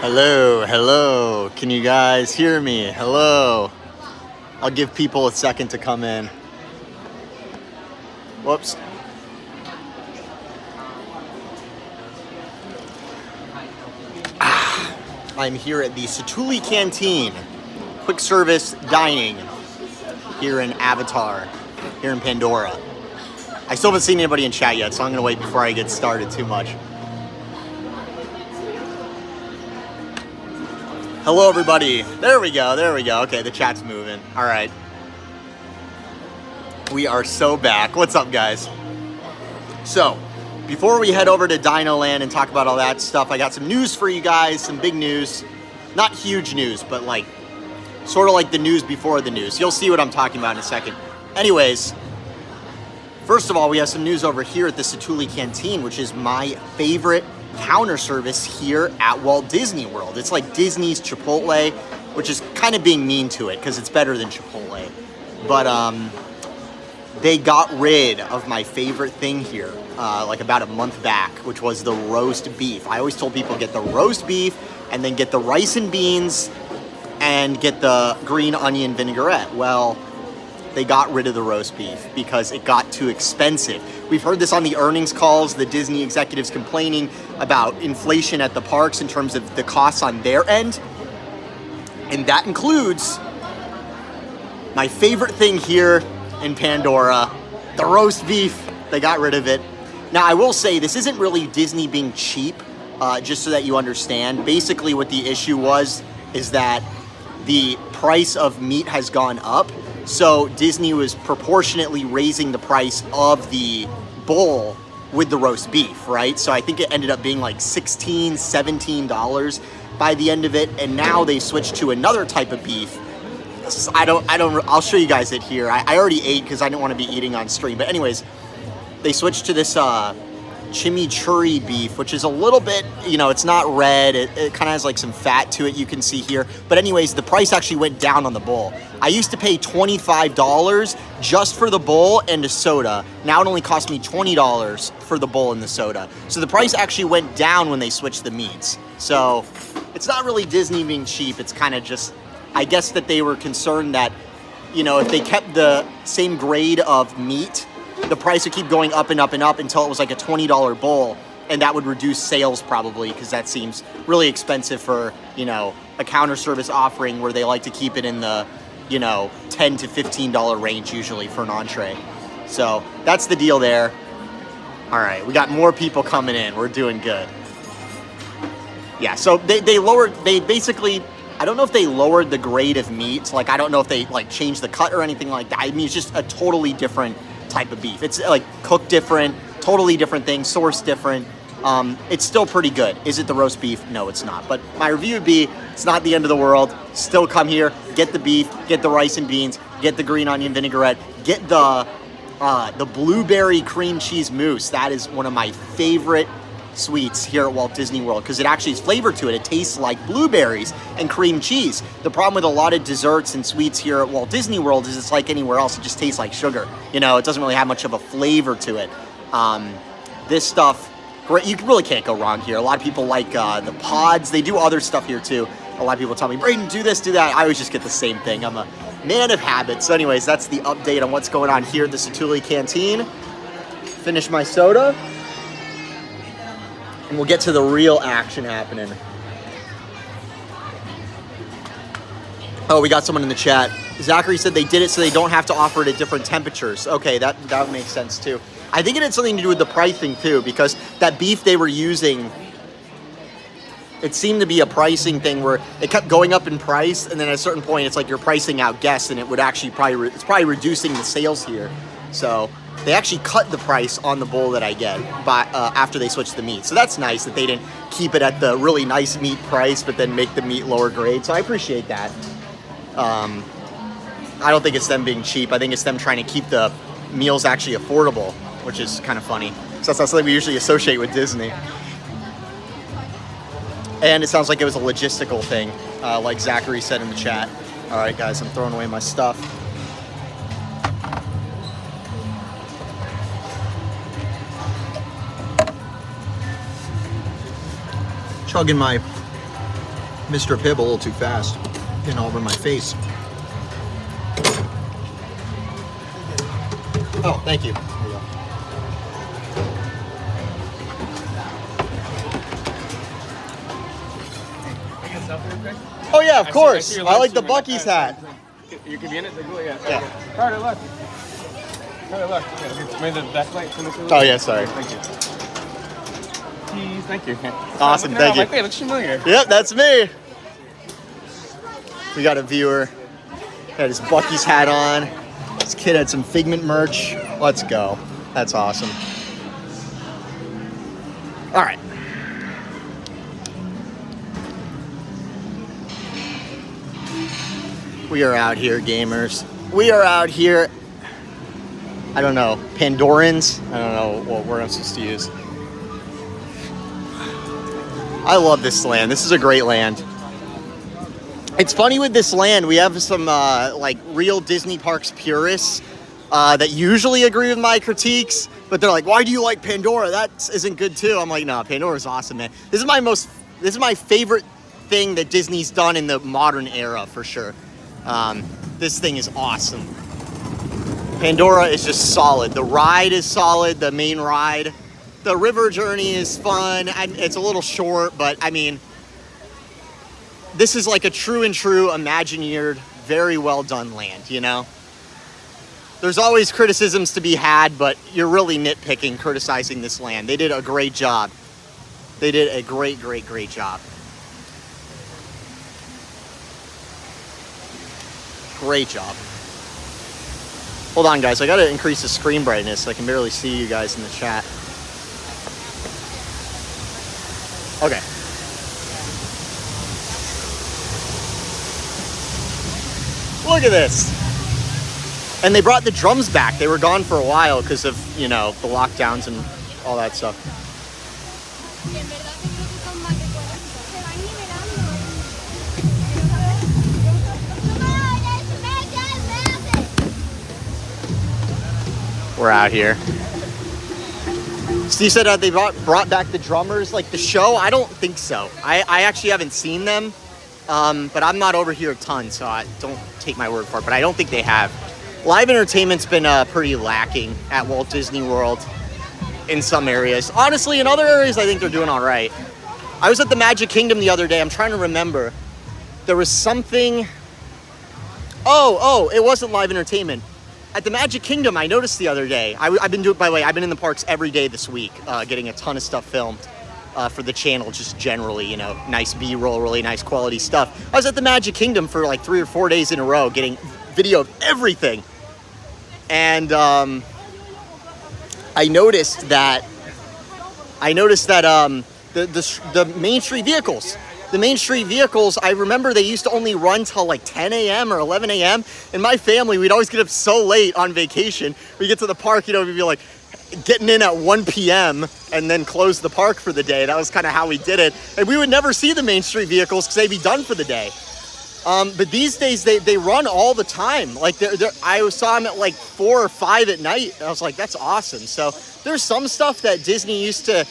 Hello, hello. Can you guys hear me? Hello. I'll give people a second to come in. Whoops. I'm here at the Satuli Canteen, quick service dining here in Avatar, here in Pandora. I still haven't seen anybody in chat yet, so I'm gonna wait before I get started too much. Hello, everybody. There we go. There we go. Okay, the chat's moving. All right. We are so back. What's up, guys? So, before we head over to Dino Land and talk about all that stuff, I got some news for you guys, some big news. Not huge news, but like, sort of like the news before the news. You'll see what I'm talking about in a second. Anyways, first of all, we have some news over here at the Satuli Canteen, which is my favorite counter service here at Walt Disney World. It's like Disney's Chipotle, which is kind of being mean to it because it's better than Chipotle. But they got rid of my favorite thing here like about a month back, which was the roast beef. I always told people get the roast beef and then get the rice and beans and get the green onion vinaigrette. Well, they got rid of the roast beef because it got too expensive. We've heard this on the earnings calls, the Disney executives complaining about inflation at the parks in terms of the costs on their end. And that includes my favorite thing here in Pandora, the roast beef. They got rid of it. Now, I will say this isn't really Disney being cheap, just so that you understand. Basically what the issue is that the price of meat has gone up. So Disney was proportionately raising the price of the bowl with the roast beef, right? So I think it ended up being like $16, $17 by the end of it. And now they switched to another type of beef. I'll show you guys it here. I already ate because I didn't want to be eating on stream. But anyways, they switched to this chimichurri beef, which is a little bit, it's not red. It kind of has like some fat to it, you can see here. But anyways, the price actually went down on the bowl. I used to pay $25 just for the bowl and a soda. Now it only costs me $20 for the bowl and the soda. So the price actually went down when they switched the meats. So it's not really Disney being cheap. It's kind of just, I guess that they were concerned that, if they kept the same grade of meat, the price would keep going up and up and up until it was like a $20 bowl, and that would reduce sales probably because that seems really expensive for, a counter service offering where they like to keep it in the, $10 to $15 range usually for an entree. So that's the deal there. All right, we got more people coming in. We're doing good. Yeah, so they basically, I don't know if they lowered the grade of meat. Like, I don't know if they like changed the cut or anything like that. I mean, it's just a totally different type of beef. It's like cooked different, totally different thing, sourced different. It's still pretty good. Is it the roast beef? No, it's not. But my review would be, it's not the end of the world. Still come here, get the beef, get the rice and beans, get the green onion vinaigrette, get the blueberry cream cheese mousse. That is one of my favorite sweets here at Walt Disney World because it actually has flavor to it. It tastes like blueberries and cream cheese. The problem with a lot of desserts and sweets here at Walt Disney World is it's like anywhere else. It just tastes like sugar. It doesn't really have much of a flavor to it. This stuff, great. You really can't go wrong here. A lot of people like the pods. They do other stuff here too. A lot of people tell me, Brayden, do this, do that. I always just get the same thing. I'm a man of habit. So anyways, that's the update on what's going on here at the Satuli Canteen. Finish my soda. And we'll get to the real action happening. Oh, we got someone in the chat. Zachary said they did it so they don't have to offer it at different temperatures. Okay, that makes sense too. I think it had something to do with the pricing too, because that beef they were using, it seemed to be a pricing thing where it kept going up in price, and then at a certain point, it's like you're pricing out guests, and it would actually it's probably reducing the sales here. So they actually cut the price on the bowl that I get after they switched the meat. So that's nice that they didn't keep it at the really nice meat price, but then make the meat lower grade. So I appreciate that. I don't think it's them being cheap. I think it's them trying to keep the meals actually affordable, which is kind of funny. So that's not something we usually associate with Disney. And it sounds like it was a logistical thing, like Zachary said in the chat. All right, guys, I'm throwing away my stuff. Chugging my Mr. Pibb a little too fast. Getting all over my face. Oh, thank you. There you go. Oh yeah, of course. I like the Buc-ee's hat. You can be in it? Yeah. Yeah. Carter, look. Carter, look. Yeah, made the backlight from this. Oh yeah, sorry. Thank you. Cheese, thank you. Awesome, thank you. Like, hey, looks familiar. Yep, that's me. We got a viewer. Had his Buc-ee's hat on. This kid had some Figment merch. Let's go. That's awesome. All right. We are out here, gamers. We are out here. I don't know, Pandorans? I don't know what word I'm supposed to use. I love this land. This is a great land. It's funny with this land, we have some like real Disney Parks purists that usually agree with my critiques, but they're like, why do you like Pandora? That isn't good too. I'm like, no, Pandora's awesome, man. This is my favorite thing that Disney's done in the modern era, for sure. This thing is awesome. Pandora is just solid. The ride is solid, the main ride. The river journey is fun. It's a little short, but I mean, this is like a true Imagineered, very well done land, you know? There's always criticisms to be had, but you're really nitpicking, criticizing this land. They did a great job. They did a great job. Great job. Hold on, guys. I gotta increase the screen brightness. I can barely see you guys in the chat. Okay. Look at this. And they brought the drums back. They were gone for a while because of, you know, the lockdowns and all that stuff. We're out here. Steve said they brought back the drummers, like the show. I don't think so. I actually haven't seen them, but I'm not over here a ton, so I don't take my word for it. But I don't think they have. Live entertainment's been pretty lacking at Walt Disney World in some areas. Honestly, in other areas, I think they're doing all right. I was at the Magic Kingdom the other day. I'm trying to remember. There was something. Oh, it wasn't live entertainment. At the Magic Kingdom, I noticed the other day, I've been in the parks every day this week, getting a ton of stuff filmed for the channel, just generally, you know, nice B-roll, really nice quality stuff. I was at the Magic Kingdom for like 3 or 4 days in a row, getting video of everything. And I noticed that the Main Street vehicles, I remember they used to only run till like 10 a.m. or 11 a.m. In my family, we'd always get up so late on vacation. We get to the park, you know, we'd be like getting in at 1 p.m. and then close the park for the day. That was kind of how we did it. And we would never see the Main Street vehicles because they'd be done for the day. But these days, they run all the time. Like, I saw them at like 4 or 5 at night. And I was like, that's awesome. So there's some stuff that Disney used to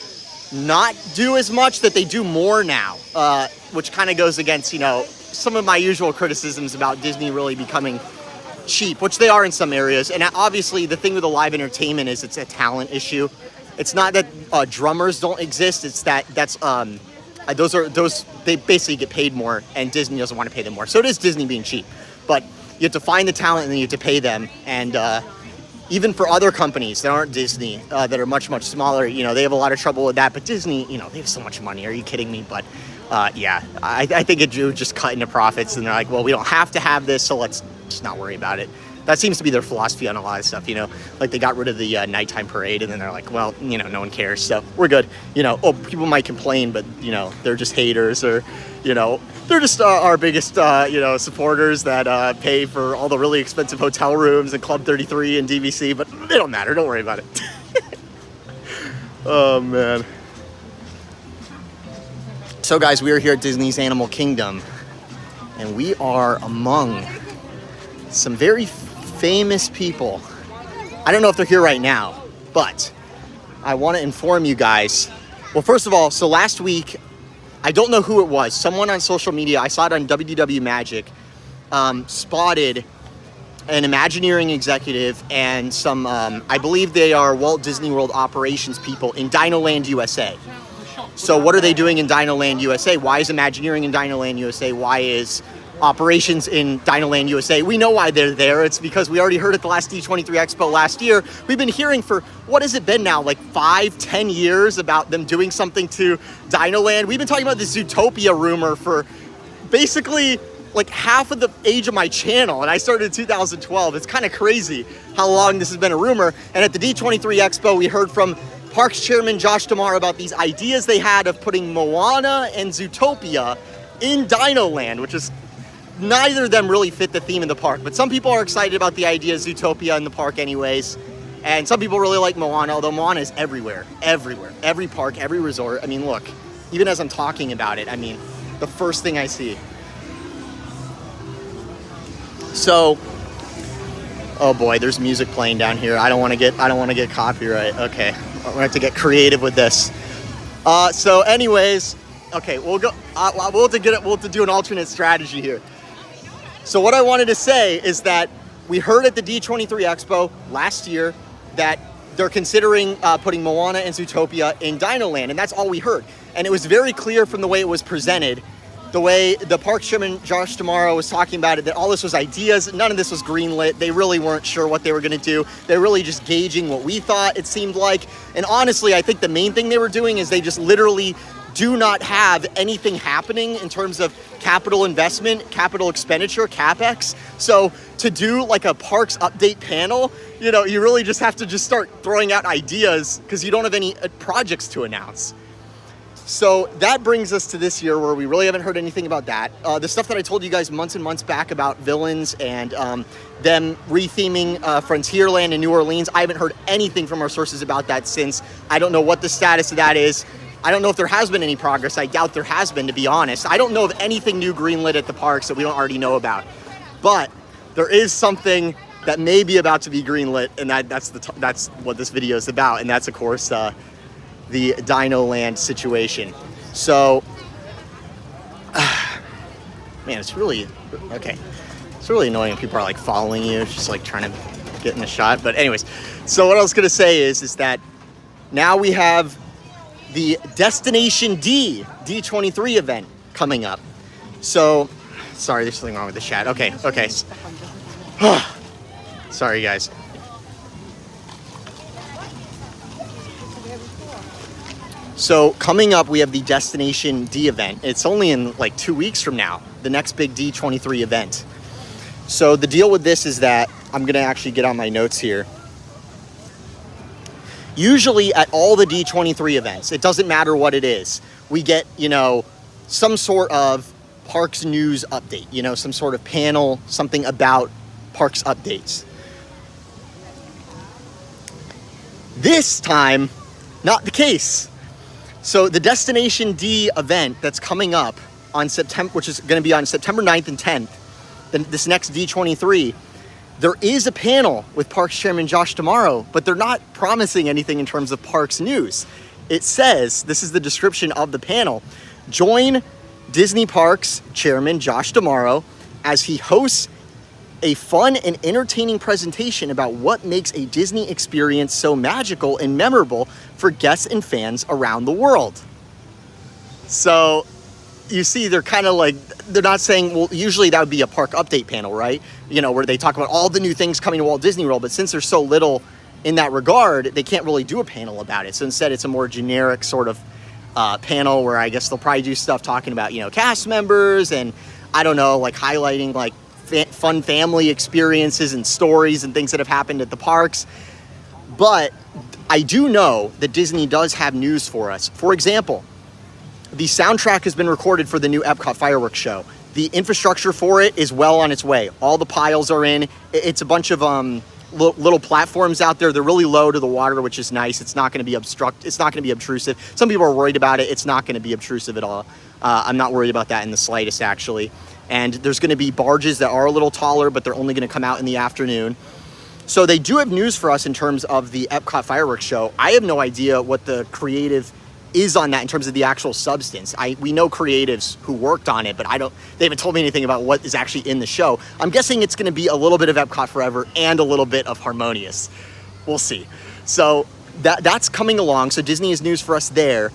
not do as much that they do more now, which kind of goes against, you know, some of my usual criticisms about Disney really becoming cheap, which they are in some areas. And obviously the thing with the live entertainment is it's a talent issue. It's not that drummers don't exist. It's that they basically get paid more and Disney doesn't want to pay them more. So it is Disney being cheap, but you have to find the talent and then you have to pay them. And even for other companies that aren't Disney, that are much, much smaller, you know, they have a lot of trouble with that. But Disney, you know, they have so much money. Are you kidding me? But yeah, I think it would just cut into profits. And they're like, well, we don't have to have this, so let's just not worry about it. That seems to be their philosophy on a lot of stuff, you know. Like, they got rid of the nighttime parade, and then they're like, well, you know, no one cares, so we're good. You know, people might complain, but, you know, they're just haters, or, you know, they're just our biggest, you know, supporters that pay for all the really expensive hotel rooms and Club 33 and DVC, but they don't matter. Don't worry about it. Oh, man. So, guys, we are here at Disney's Animal Kingdom, and we are among some very famous people. I don't know if they're here right now, but I want to inform you guys. Well, first of all, so last week I don't know who it was. Someone on social media, I saw it on WDW Magic, spotted an Imagineering executive and some, I believe they are Walt Disney World operations people in Dino Land USA. So what are they doing in Dino Land USA? Why is Imagineering in Dino Land USA? Why is operations in Dino Land USA? We know why they're there. It's because we already heard at the last D23 Expo last year. We've been hearing for, what has it been now, like 5-10 years about them doing something to Dino Land. We've been talking about this Zootopia rumor for basically like half of the age of my channel, and I started in 2012. It's kind of crazy how long this has been a rumor. And at the D23 Expo, we heard from Parks Chairman Josh Damar about these ideas they had of putting Moana and Zootopia in Dino Land, which is, neither of them really fit the theme of the park. But some people are excited about the idea of Zootopia in the park anyways. And some people really like Moana, although Moana is everywhere, everywhere. Every park, every resort. I mean, look, even as I'm talking about it, I mean, the first thing I see. So, oh boy, there's music playing down here. I don't want to get copyright. Okay, I'm gonna have to get creative with this. So anyways, okay, we'll go. We'll have to do an alternate strategy here. So what I wanted to say is that we heard at the D23 Expo last year that they're considering putting Moana and Zootopia in Dino Land, and that's all we heard. And it was very clear from the way it was presented, the way the Parks Chairman Josh Damaro was talking about it, that all this was ideas. None of this was greenlit. They really weren't sure what they were going to do. They're really just gauging what we thought it seemed like. And honestly, I think the main thing they were doing is they just literally do not have anything happening in terms of capital investment, capital expenditure, CapEx. So to do like a parks update panel, you know, you really just have to just start throwing out ideas because you don't have any projects to announce. So that brings us to this year where we really haven't heard anything about that. The stuff that I told you guys months and months back about villains and them retheming Frontierland in New Orleans, I haven't heard anything from our sources about that since. I don't know what the status of that is. I don't know if there has been any progress. I doubt there has been, to be honest. I don't know of anything new greenlit at the parks that we don't already know about. But there is something that may be about to be greenlit, and that's what this video is about. And that's, of course, the Dino Land situation. So, man, it's really, okay. It's really annoying when people are like following you, just like trying to get in the shot. But anyways, so what I was gonna say is that now we have the Destination D23 event coming up. So, sorry, there's something wrong with the chat. Okay. Sorry, guys. So coming up, we have the Destination D event. It's only in like 2 weeks from now, the next big D23 event. So the deal with this is that I'm gonna actually get on my notes here. Usually at all the D23 events, it doesn't matter what it is, we get, you know, some sort of parks news update, you know, some sort of panel, something about parks updates. This time, not the case. So the Destination D event that's coming up on September, which is going to be on September 9th and 10th, then this next D23, there is a panel with Parks Chairman Josh Damaro, but they're not promising anything in terms of parks news. It says, this is the description of the panel, join Disney Parks Chairman Josh Damaro as he hosts a fun and entertaining presentation about what makes a Disney experience so magical and memorable for guests and fans around the world. So you see, they're kind of like, they're not saying, well, usually that would be a park update panel, right? You know, where they talk about all the new things coming to Walt Disney World, but since there's so little in that regard, they can't really do a panel about it. So instead it's a more generic sort of panel where I guess they'll probably do stuff talking about, you know, cast members and I don't know, like highlighting like fun family experiences and stories and things that have happened at the parks. But I do know that Disney does have news for us. For example, the soundtrack has been recorded for the new Epcot fireworks show. The infrastructure for it is well on its way. All the piles are in. It's a bunch of little platforms out there. They're really low to the water, which is nice. It's not going to be it's not going to be obtrusive. Some people are worried about it. It's not going to be obtrusive at all. I'm not worried about that in the slightest, actually. And there's going to be barges that are a little taller, but they're only going to come out in the afternoon. So they do have news for us in terms of the Epcot fireworks show. I have no idea what the creative is on that in terms of the actual substance. We know creatives who worked on it, but they haven't told me anything about what is actually in the show. I'm guessing it's going to be a little bit of Epcot Forever and a little bit of Harmonious. We'll see. So that's coming along. So Disney is news for us there.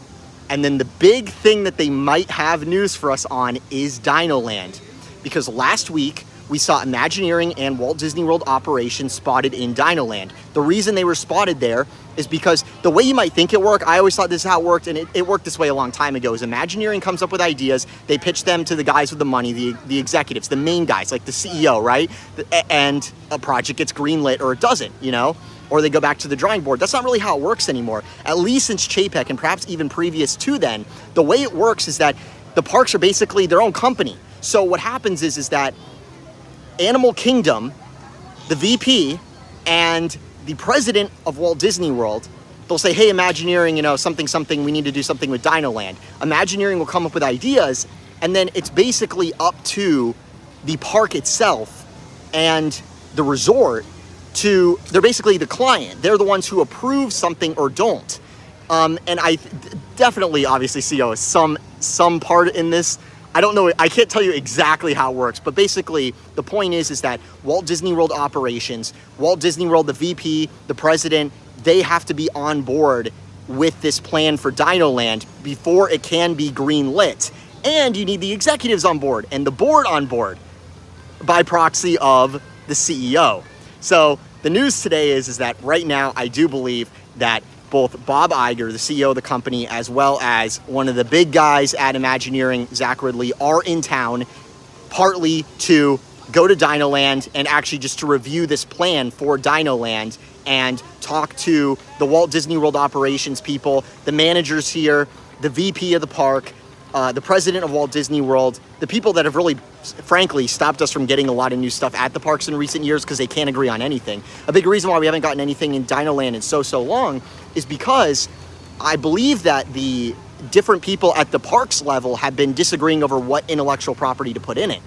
And then the big thing that they might have news for us on is Dino Land. Because last week, we saw Imagineering and Walt Disney World operations spotted in Dino Land. The reason they were spotted there is because the way you might think it worked, I always thought this is how it worked, and it worked this way a long time ago, is Imagineering comes up with ideas, they pitch them to the guys with the money, the executives, the main guys, like the CEO, right? And a project gets greenlit or it doesn't, you know? Or they go back to the drawing board. That's not really how it works anymore. At least since Chapek and perhaps even previous to then, the way it works is that the parks are basically their own company. So what happens is that Animal Kingdom, the VP, and the president of Walt Disney World, they'll say, hey, Imagineering, you know, something, we need to do something with Dino Land. Imagineering will come up with ideas, and then it's basically up to the park itself and the resort they're basically the client. They're the ones who approve something or don't. And I definitely, obviously, CEO is some part in this. I don't know, I can't tell you exactly how it works, but basically the point is that Walt Disney World operations, Walt Disney World, the VP, the president, they have to be on board with this plan for Dino Land before it can be green lit. And you need the executives on board and the board on board by proxy of the CEO. So the news today is that right now I do believe that both Bob Iger, the CEO of the company, as well as one of the big guys at Imagineering, Zach Ridley, are in town partly to go to Dino Land and actually just to review this plan for Dino Land and talk to the Walt Disney World operations people, the managers here, the VP of the park, the president of Walt Disney World, the people that have really, frankly, stopped us from getting a lot of new stuff at the parks in recent years because they can't agree on anything. A big reason why we haven't gotten anything in Dino Land in so long is because I believe that the different people at the parks level have been disagreeing over what intellectual property to put in it.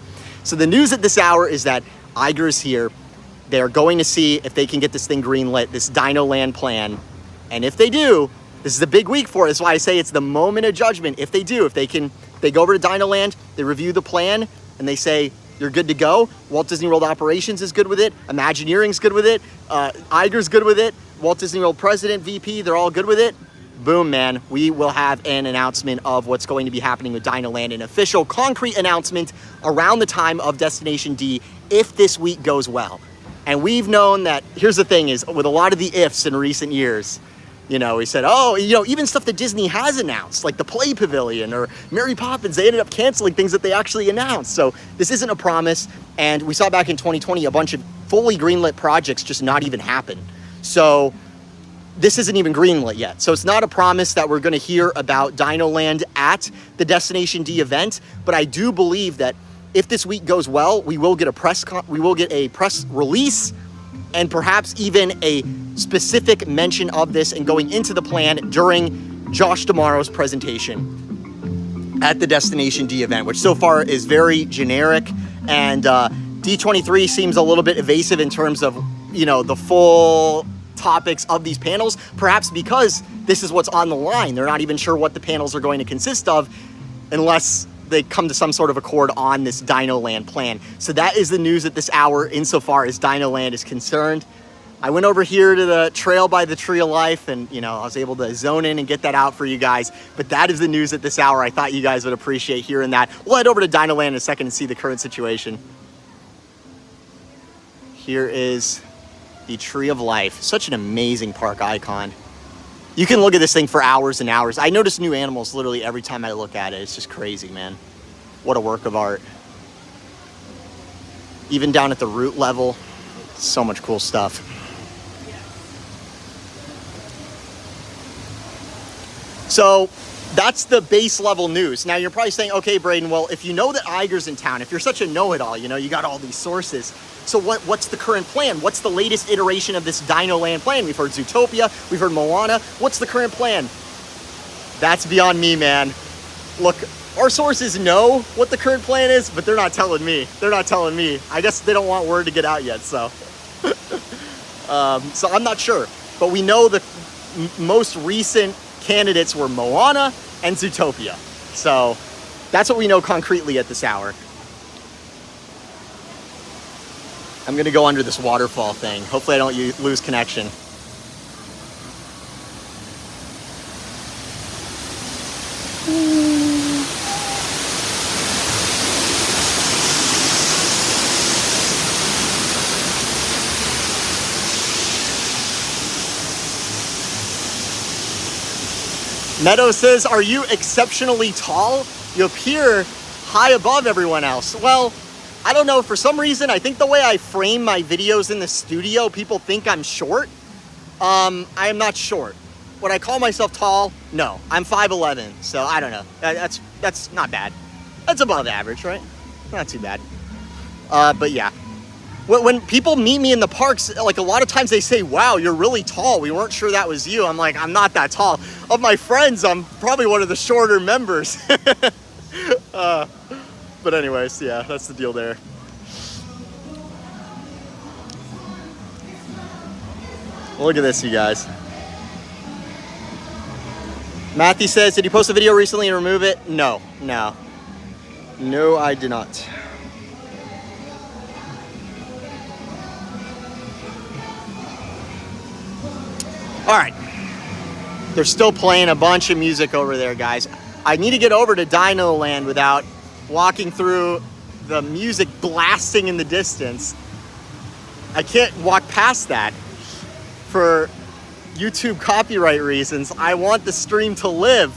So the news at this hour is that Iger is here. They're going to see if they can get this thing greenlit, this Dino Land plan. And if they do, this is a big week for it. That's why I say it's the moment of judgment. If they do, they go over to Dino Land, they review the plan, and they say, you're good to go. Walt Disney World Operations is good with it. Imagineering's good with it. Iger's good with it. Walt Disney World President, VP, they're all good with it. Boom, man. We will have an announcement of what's going to be happening with Dino Land, an official concrete announcement around the time of Destination D if this week goes well. And we've known that, here's the thing is, with a lot of the ifs in recent years, you know, we said, oh, you know, even stuff that Disney has announced, like the Play Pavilion or Mary Poppins, they ended up canceling things that they actually announced. So this isn't a promise. And we saw back in 2020 a bunch of fully greenlit projects just not even happen. So this isn't even greenlit yet. So it's not a promise that we're going to hear about Dino Land at the Destination D event. But I do believe that if this week goes well, we will get a press release and perhaps even a specific mention of this and going into the plan during Josh D'Amaro's presentation at the Destination D event, which so far is very generic. And D23 seems a little bit evasive in terms of, you know, the full topics of these panels, perhaps because this is what's on the line. They're not even sure what the panels are going to consist of unless they come to some sort of accord on this Dino Land plan. So that is the news at this hour insofar as Dino Land is concerned. I went over here to the trail by the Tree of Life and, you know, I was able to zone in and get that out for you guys. But that is the news at this hour. I thought you guys would appreciate hearing that. We'll head over to Dino Land in a second and see the current situation. Here is the Tree of Life. Such an amazing park icon. You can look at this thing for hours and hours. I notice new animals literally every time I look at it. It's just crazy, man. What a work of art. Even down at the root level, so much cool stuff. So that's the base level news. Now you're probably saying, okay, Brayden, well, if you know that Iger's in town, if you're such a know-it-all, you know, you got all these sources. So what's the current plan? What's the latest iteration of this Dino Land plan? We've heard Zootopia, we've heard Moana. What's the current plan? That's beyond me, man. Look, our sources know what the current plan is, but they're not telling me. They're not telling me. I guess they don't want word to get out yet, so. So I'm not sure. But we know the most recent candidates were Moana and Zootopia. So that's what we know concretely at this hour. I'm gonna go under this waterfall thing. Hopefully I don't lose connection. Meadow says, are you exceptionally tall? You appear high above everyone else. Well, I don't know, for some reason, I think the way I frame my videos in the studio, people think I'm short. I am not short. Would I call myself tall? No, I'm 5'11", so I don't know. That's not bad. That's above average, right? Not too bad. But yeah. When people meet me in the parks, like a lot of times they say, wow, you're really tall. We weren't sure that was you. I'm like, I'm not that tall. Of my friends, I'm probably one of the shorter members. But anyways, yeah, that's the deal there. Look at this, you guys. Matthew says, did you post a video recently and remove it? No, I did not. All right, they're still playing a bunch of music over there, guys. I need to get over to Dino Land without walking through the music blasting in the distance. I can't walk past that for YouTube copyright reasons. I want the stream to live.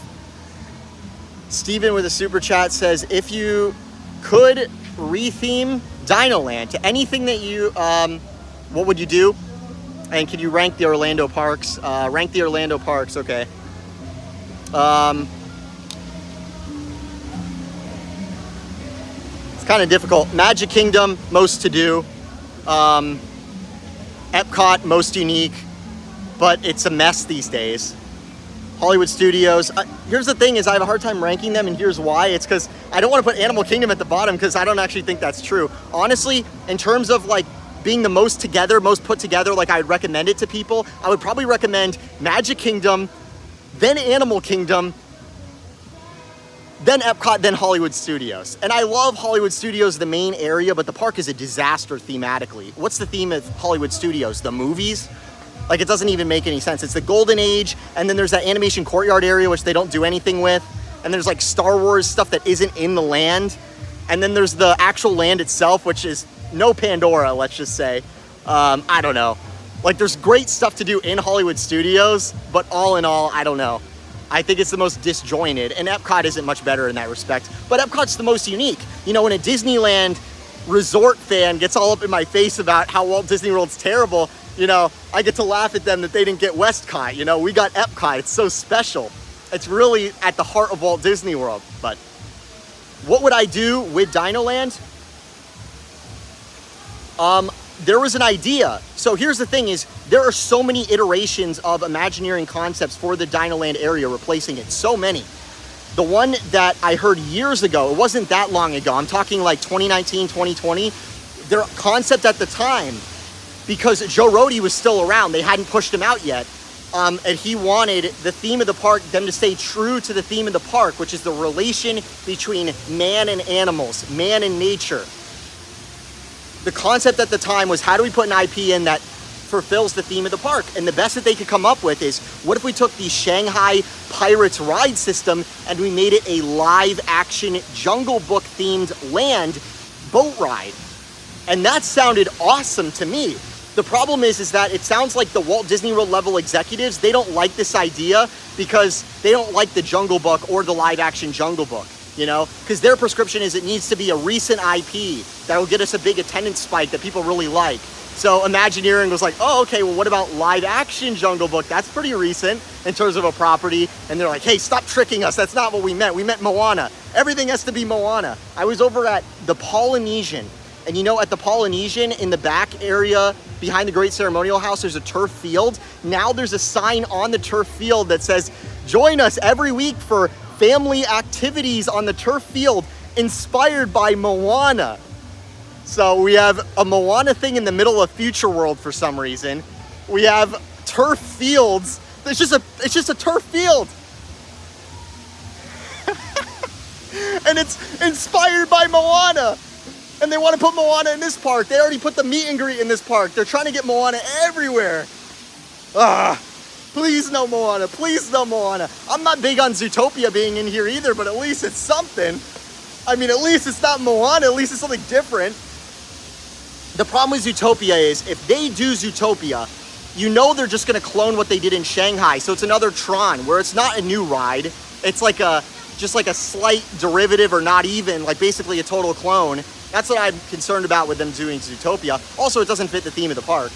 Steven with a super chat says, if you could retheme Dino Land to anything that you, what would you do? And can you rank the Orlando parks? Rank the Orlando parks, okay. It's kind of difficult. Magic Kingdom, most to do. Epcot, most unique, but it's a mess these days. Hollywood Studios. Here's the thing is I have a hard time ranking them, and here's why. It's because I don't want to put Animal Kingdom at the bottom because I don't actually think that's true. Honestly, in terms of like being the most together, most put together, like I would recommend it to people, I would probably recommend Magic Kingdom, then Animal Kingdom, then Epcot, then Hollywood Studios. And I love Hollywood Studios, the main area, but the park is a disaster thematically. What's the theme of Hollywood Studios? The movies? Like, it doesn't even make any sense. It's the Golden Age, and then there's that animation courtyard area, which they don't do anything with. And there's like Star Wars stuff that isn't in the land. And then there's the actual land itself, which is no Pandora, let's just say. I don't know. Like, there's great stuff to do in Hollywood Studios, but all in all, I don't know. I think it's the most disjointed, and Epcot isn't much better in that respect. But Epcot's the most unique. You know, when a Disneyland resort fan gets all up in my face about how Walt Disney World's terrible, you know, I get to laugh at them that they didn't get Westcott. You know, we got Epcot. It's so special. It's really at the heart of Walt Disney World. But what would I do with Dino Land? There was an idea. So here's the thing is, there are so many iterations of Imagineering concepts for the Dino Land area replacing it. So many. The one that I heard years ago, it wasn't that long ago, I'm talking like 2019, 2020, their concept at the time, because Joe Rohde was still around, they hadn't pushed him out yet, and he wanted the theme of the park, them to stay true to the theme of the park, which is the relation between man and animals, man and nature. The concept at the time was, how do we put an IP in that fulfills the theme of the park? And the best that they could come up with is, what if we took the Shanghai Pirates ride system and we made it a live action Jungle Book themed land boat ride? And that sounded awesome to me. The problem is that it sounds like the Walt Disney World level executives, they don't like this idea because they don't like the Jungle Book or the live action Jungle Book. You know, because their prescription is it needs to be a recent IP that will get us a big attendance spike that people really like. So Imagineering was like, oh, okay, well, what about live action Jungle Book? That's pretty recent in terms of a property. And they're like, hey, stop tricking us. That's not what we meant. We meant Moana. Everything has to be Moana. I was over at the Polynesian. And you know, at the Polynesian, in the back area behind the Great Ceremonial House, there's a turf field. Now there's a sign on the turf field that says, join us every week for family activities on the turf field inspired by Moana. So we have a Moana thing in the middle of Future World for some reason. We have turf fields. It's just a turf field. and it's inspired by Moana. And they want to put Moana in this park. They already put the meet and greet in this park. They're trying to get Moana everywhere. Please no Moana. Please no Moana. I'm not big on Zootopia being in here either, but at least it's something. I mean, at least it's not Moana. At least it's something different. The problem with Zootopia is if they do Zootopia, you know they're just going to clone what they did in Shanghai. So it's another Tron where it's not a new ride. It's like just like a slight derivative or not even, like basically a total clone. That's what I'm concerned about with them doing Zootopia. Also, it doesn't fit the theme of the park.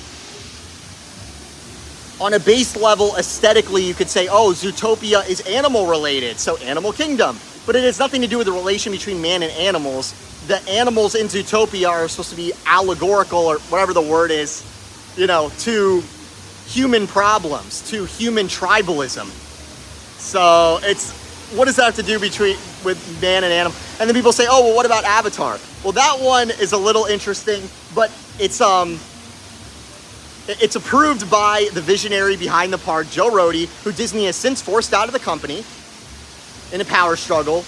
On a base level, aesthetically, you could say, oh, Zootopia is animal related, so Animal Kingdom. But it has nothing to do with the relation between man and animals. The animals in Zootopia are supposed to be allegorical, or whatever the word is, you know, to human problems, to human tribalism. So it's, what does that have to do with man and animal? And then people say, oh, well, what about Avatar? Well, that one is a little interesting, but it's approved by the visionary behind the park, Joe Rohde, who Disney has since forced out of the company in a power struggle.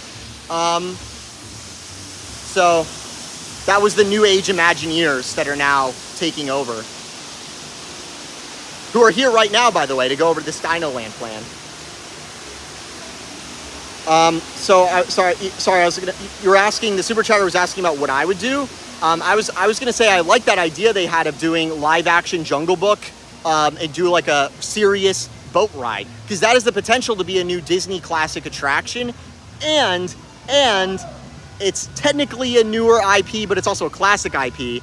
So that was the New Age Imagineers that are now taking over, who are here right now, by the way, to go over this Dino Land plan. You were asking, the super chatter was asking about what I would do. I was gonna say I like that idea they had of doing live action Jungle Book and do like a serious boat ride, because that has the potential to be a new Disney classic attraction, and it's technically a newer IP, but it's also a classic IP,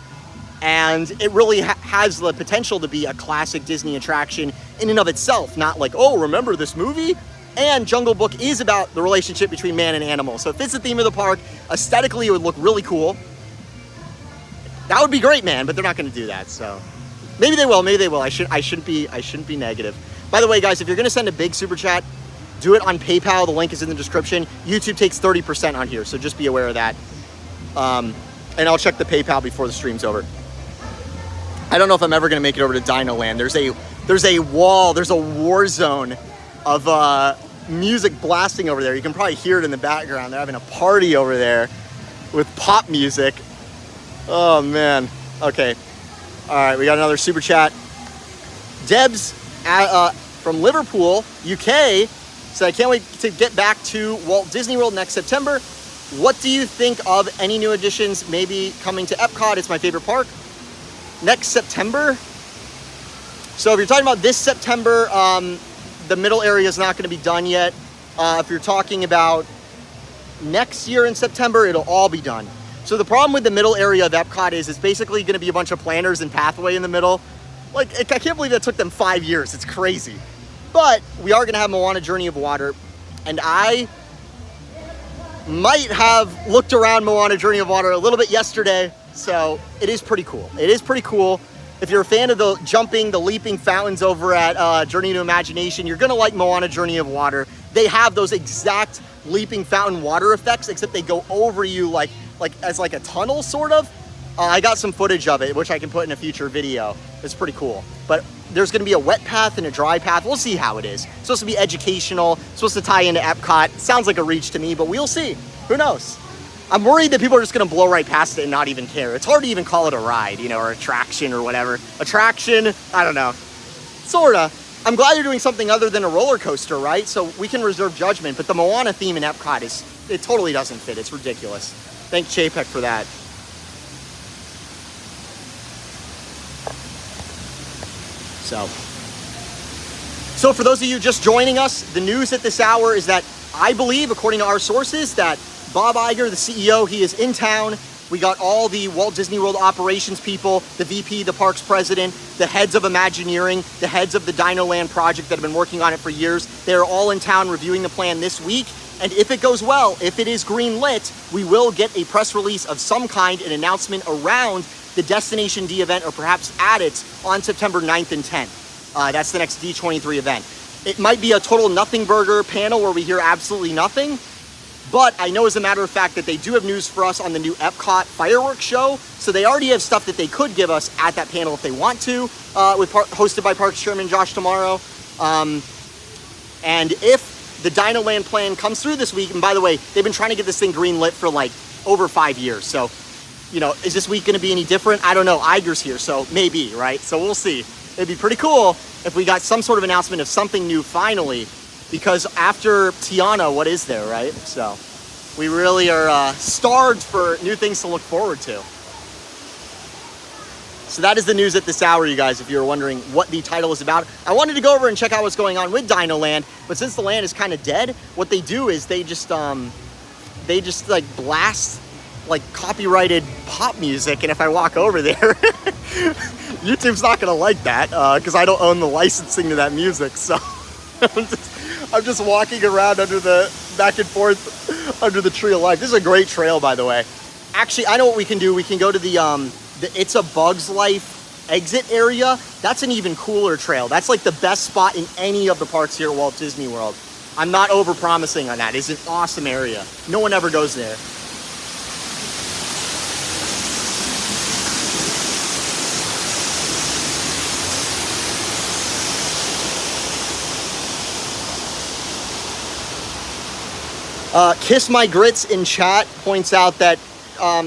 and it really has the potential to be a classic Disney attraction in and of itself, not like, oh, remember this movie? And Jungle Book is about the relationship between man and animal. So it fits the theme of the park. Aesthetically, it would look really cool. That would be great, man, but they're not going to do that. So maybe they will. Maybe they will. I shouldn't be negative. By the way, guys, if you're going to send a big super chat, do it on PayPal. The link is in the description. YouTube takes 30% on here, so just be aware of that. And I'll check the PayPal before the stream's over. I don't know if I'm ever going to make it over to Dino Land. There's a wall. There's a war zone of music blasting over there. You can probably hear it in the background. They're having a party over there with pop music. Oh man. Okay. All right, we got another super chat. Debs from Liverpool, UK, said, I can't wait to get back to Walt Disney World next September. What do you think of any new additions maybe coming to Epcot? It's my favorite park. Next September? So if you're talking about this September, the middle area is not going to be done yet. If you're talking about next year in September, it'll all be done. So the problem with the middle area of Epcot is it's basically going to be a bunch of planners and pathway in the middle. Like, I can't believe that took them 5 years. It's crazy. But we are going to have Moana Journey of Water. And I might have looked around Moana Journey of Water a little bit yesterday. So it is pretty cool. It is pretty cool. If you're a fan of the jumping, the leaping fountains over at Journey to Imagination, you're going to like Moana Journey of Water. They have those exact leaping fountain water effects, except they go over you like as like a tunnel, sort of. I got some footage of it, which I can put in a future video. It's pretty cool. But there's going to be a wet path and a dry path. We'll see how it is. It's supposed to be educational. It's supposed to tie into Epcot. Sounds like a reach to me, but we'll see. Who knows? I'm worried that people are just going to blow right past it and not even care. It's hard to even call it a ride, you know, or attraction or whatever. Attraction, I don't know. Sorta. I'm glad you're doing something other than a roller coaster, right? So we can reserve judgment, but the Moana theme in Epcot it totally doesn't fit. It's ridiculous. Thank Chapek for that. So for those of you just joining us, the news at this hour is that I believe, according to our sources, that Bob Iger, the CEO, he is in town. We got all the Walt Disney World operations people, the VP, the parks president, the heads of Imagineering, the heads of the Dino Land project that have been working on it for years. They're all in town reviewing the plan this week. And if it goes well, if it is green lit, we will get a press release of some kind, an announcement around the Destination D event, or perhaps at it on September 9th and 10th. That's the next D23 event. It might be a total nothing burger panel where we hear absolutely nothing. But I know, as a matter of fact, that they do have news for us on the new Epcot fireworks show. So they already have stuff that they could give us at that panel if they want to, hosted by Parks Chairman Josh tomorrow. And if the Dino Land plan comes through this week, and by the way, they've been trying to get this thing green lit for like over 5 years. So, you know, is this week going to be any different? I don't know. Iger's here, so maybe, right? So we'll see. It'd be pretty cool if we got some sort of announcement of something new finally, because after Tiana, what is there, right? So we really are starved for new things to look forward to. So that is the news at this hour, you guys, if you're wondering what the title is about. I wanted to go over and check out what's going on with Dino Land, but since the land is kind of dead, what they do is they just like blast like copyrighted pop music, and if I walk over there, YouTube's not gonna like that because I don't own the licensing to that music. So I'm just walking around under the back and forth under the tree of life. This is a great trail, by the way. Actually, I know what we can do. We can go to the It's a Bug's Life exit area. That's an even cooler trail. That's like the best spot in any of the parks here at Walt Disney World. I'm not over promising on that. It's an awesome area. No one ever goes there. Kiss My Grits in chat points out that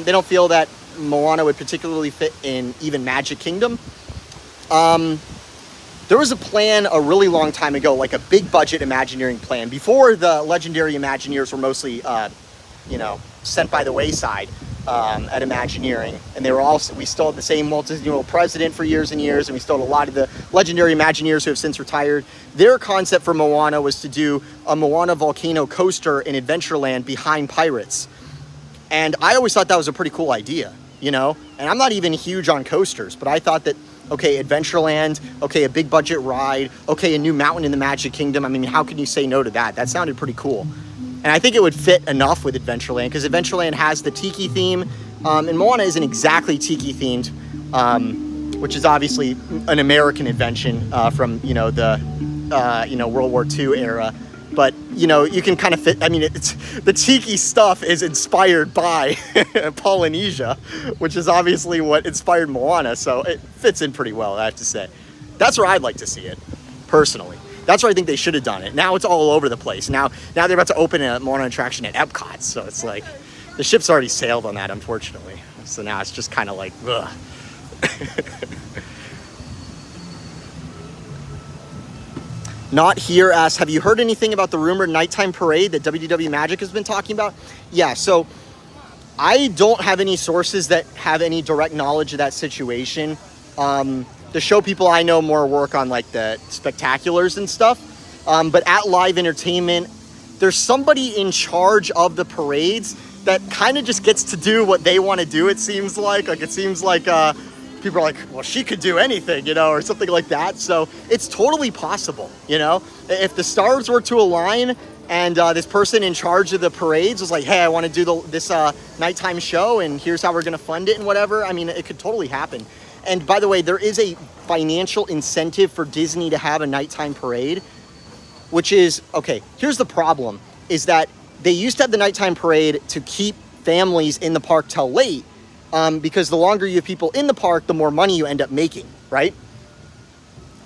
they don't feel that Moana would particularly fit in even Magic Kingdom. There was a plan a really long time ago, like a big budget Imagineering plan, before the legendary Imagineers were mostly, you know, sent by the wayside at Imagineering. And they were also, we still had the same Walt Disney World president for years and years, and we still had a lot of the legendary Imagineers who have since retired. Their concept for Moana was to do a Moana volcano coaster in Adventureland behind Pirates. And I always thought that was a pretty cool idea, you know? And I'm not even huge on coasters, but I thought that, okay, Adventureland, okay, a big budget ride, okay, a new mountain in the Magic Kingdom. I mean, how can you say no to that? That sounded pretty cool. And I think it would fit enough with Adventureland, because Adventureland has the tiki theme, and Moana isn't exactly tiki themed, which is obviously an American invention from, you know, the, you know, World War II era. But, you know, you can kind of fit, I mean, it's the tiki stuff is inspired by Polynesia, which is obviously what inspired Moana, so it fits in pretty well, I have to say. That's where I'd like to see it, personally. That's where I think they should have done it. Now it's all over the place. Now they're about to open a Moana attraction at Epcot, so it's like, the ship's already sailed on that, unfortunately. So now it's just kind of like, ugh. Not Here asks, have you heard anything about the rumored nighttime parade that WDW Magic has been talking about? Yeah, so I don't have any sources that have any direct knowledge of that situation. The show people I know more work on like the spectaculars and stuff. But at Live Entertainment, there's somebody in charge of the parades that kind of just gets to do what they want to do, it seems like. Like, it seems like people are like, well, she could do anything, you know, or something like that. So it's totally possible, you know, if the stars were to align and this person in charge of the parades was like, hey, I want to do this nighttime show, and here's how we're going to fund it and whatever. I mean, it could totally happen. And by the way, there is a financial incentive for Disney to have a nighttime parade, which is, okay, here's the problem, is that they used to have the nighttime parade to keep families in the park till late, because the longer you have people in the park, the more money you end up making, right?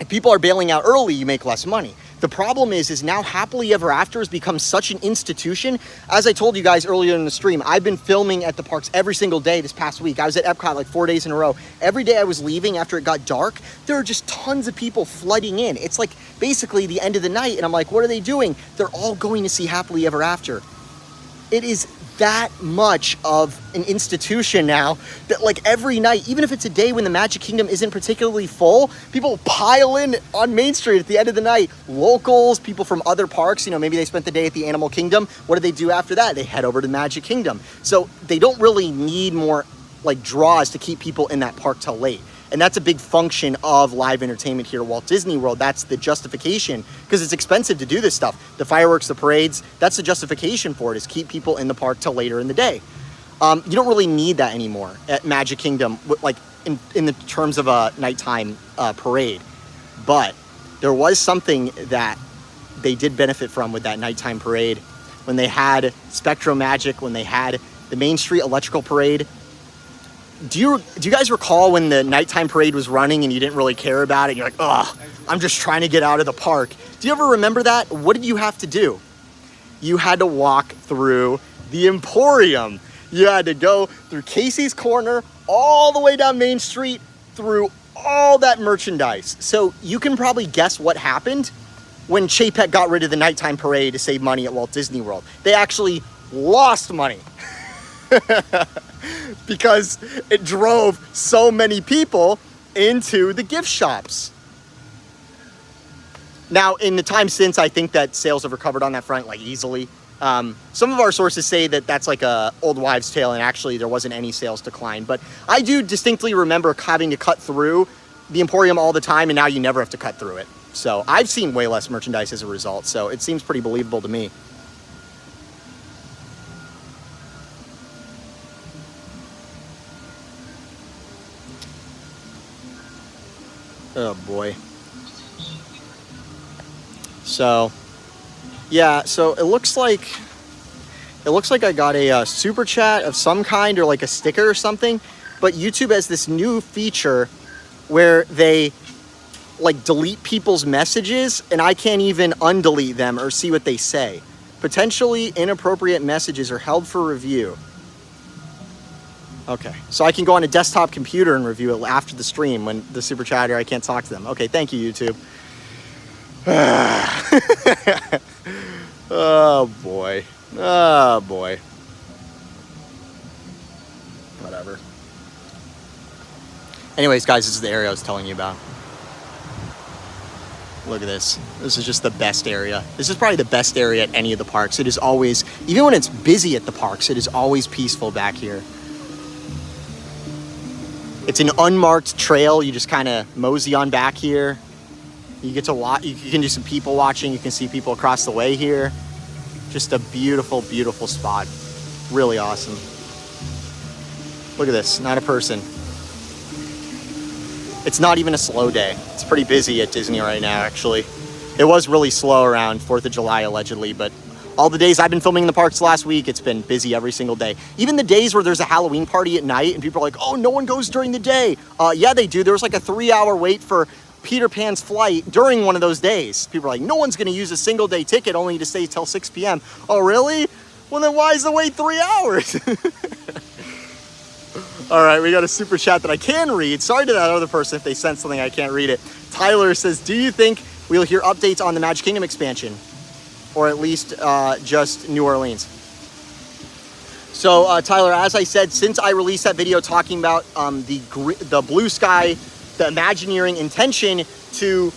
If people are bailing out early, you make less money. The problem is now Happily Ever After has become such an institution. As I told you guys earlier in the stream, I've been filming at the parks every single day this past week. I was at Epcot like 4 days in a row. Every day I was leaving after it got dark, there are just tons of people flooding in. It's like basically the end of the night, and I'm like, what are they doing? They're all going to see Happily Ever After. It is that much of an institution now that like every night, even if it's a day when the Magic Kingdom isn't particularly full, people pile in on Main Street at the end of the night. Locals, people from other parks, you know, maybe they spent the day at the Animal Kingdom. What do they do after that? They head over to Magic Kingdom. So they don't really need more like draws to keep people in that park till late. And that's a big function of live entertainment here at Walt Disney World. That's the justification, because it's expensive to do this stuff. The fireworks, the parades, that's the justification for it, is keep people in the park till later in the day. You don't really need that anymore at Magic Kingdom, like in the terms of a nighttime parade. But there was something that they did benefit from with that nighttime parade. When they had Spectro Magic, when they had the Main Street Electrical Parade. Do you guys recall when the nighttime parade was running and you didn't really care about it? You're like, ugh, I'm just trying to get out of the park. Do you ever remember that? What did you have to do? you had to walk through the Emporium. You had to go through Casey's Corner, all the way down Main Street, through all that merchandise. So you can probably guess what happened when Chapek got rid of the nighttime parade to save money at Walt Disney World. They actually lost money because it drove so many people into the gift shops. Now, in the time since, I think that sales have recovered on that front, like, easily. Some of our sources say that that's like a old wives' tale, and actually there wasn't any sales decline. But I do distinctly remember having to cut through the Emporium all the time, and now you never have to cut through it. So I've seen way less merchandise as a result, so it seems pretty believable to me. Oh boy. So, yeah, so it looks like I got a super chat of some kind, or like a sticker or something, but YouTube has this new feature where they like delete people's messages, and I can't even undelete them or see what they say. Potentially inappropriate messages are held for review. Okay, so I can go on a desktop computer and review it after the stream when the super chatter, I can't talk to them. Okay, thank you, YouTube. Oh boy. Oh boy. Whatever. Anyways, guys, this is the area I was telling you about. Look at this. This is just the best area. This is probably the best area at any of the parks. It is always, even when it's busy at the parks, it is always peaceful back here. It's an unmarked trail. You just kind of mosey on back here. You get to watch, you can do some people watching. You can see people across the way here. Just a beautiful, beautiful spot. Really awesome. Look at this, not a person. It's not even a slow day. It's pretty busy at Disney right now, actually. It was really slow around 4th of July, allegedly, but all the days I've been filming in the parks last week, it's been busy every single day. Even the days where there's a Halloween party at night and people are like, oh, no one goes during the day. Yeah, they do. There was like a 3-hour wait for Peter Pan's flight during one of those days. People are like, no one's gonna use a single day ticket only to stay till 6 p.m. Oh, really? Well, then why is the wait 3 hours? All right, we got a super chat that I can read. Sorry to that other person if they sent something I can't read it. Tyler says, do you think we'll hear updates on the Magic Kingdom expansion? Or at least just New Orleans? So Tyler, as I said, since I released that video talking about the Blue Sky, the Imagineering intention to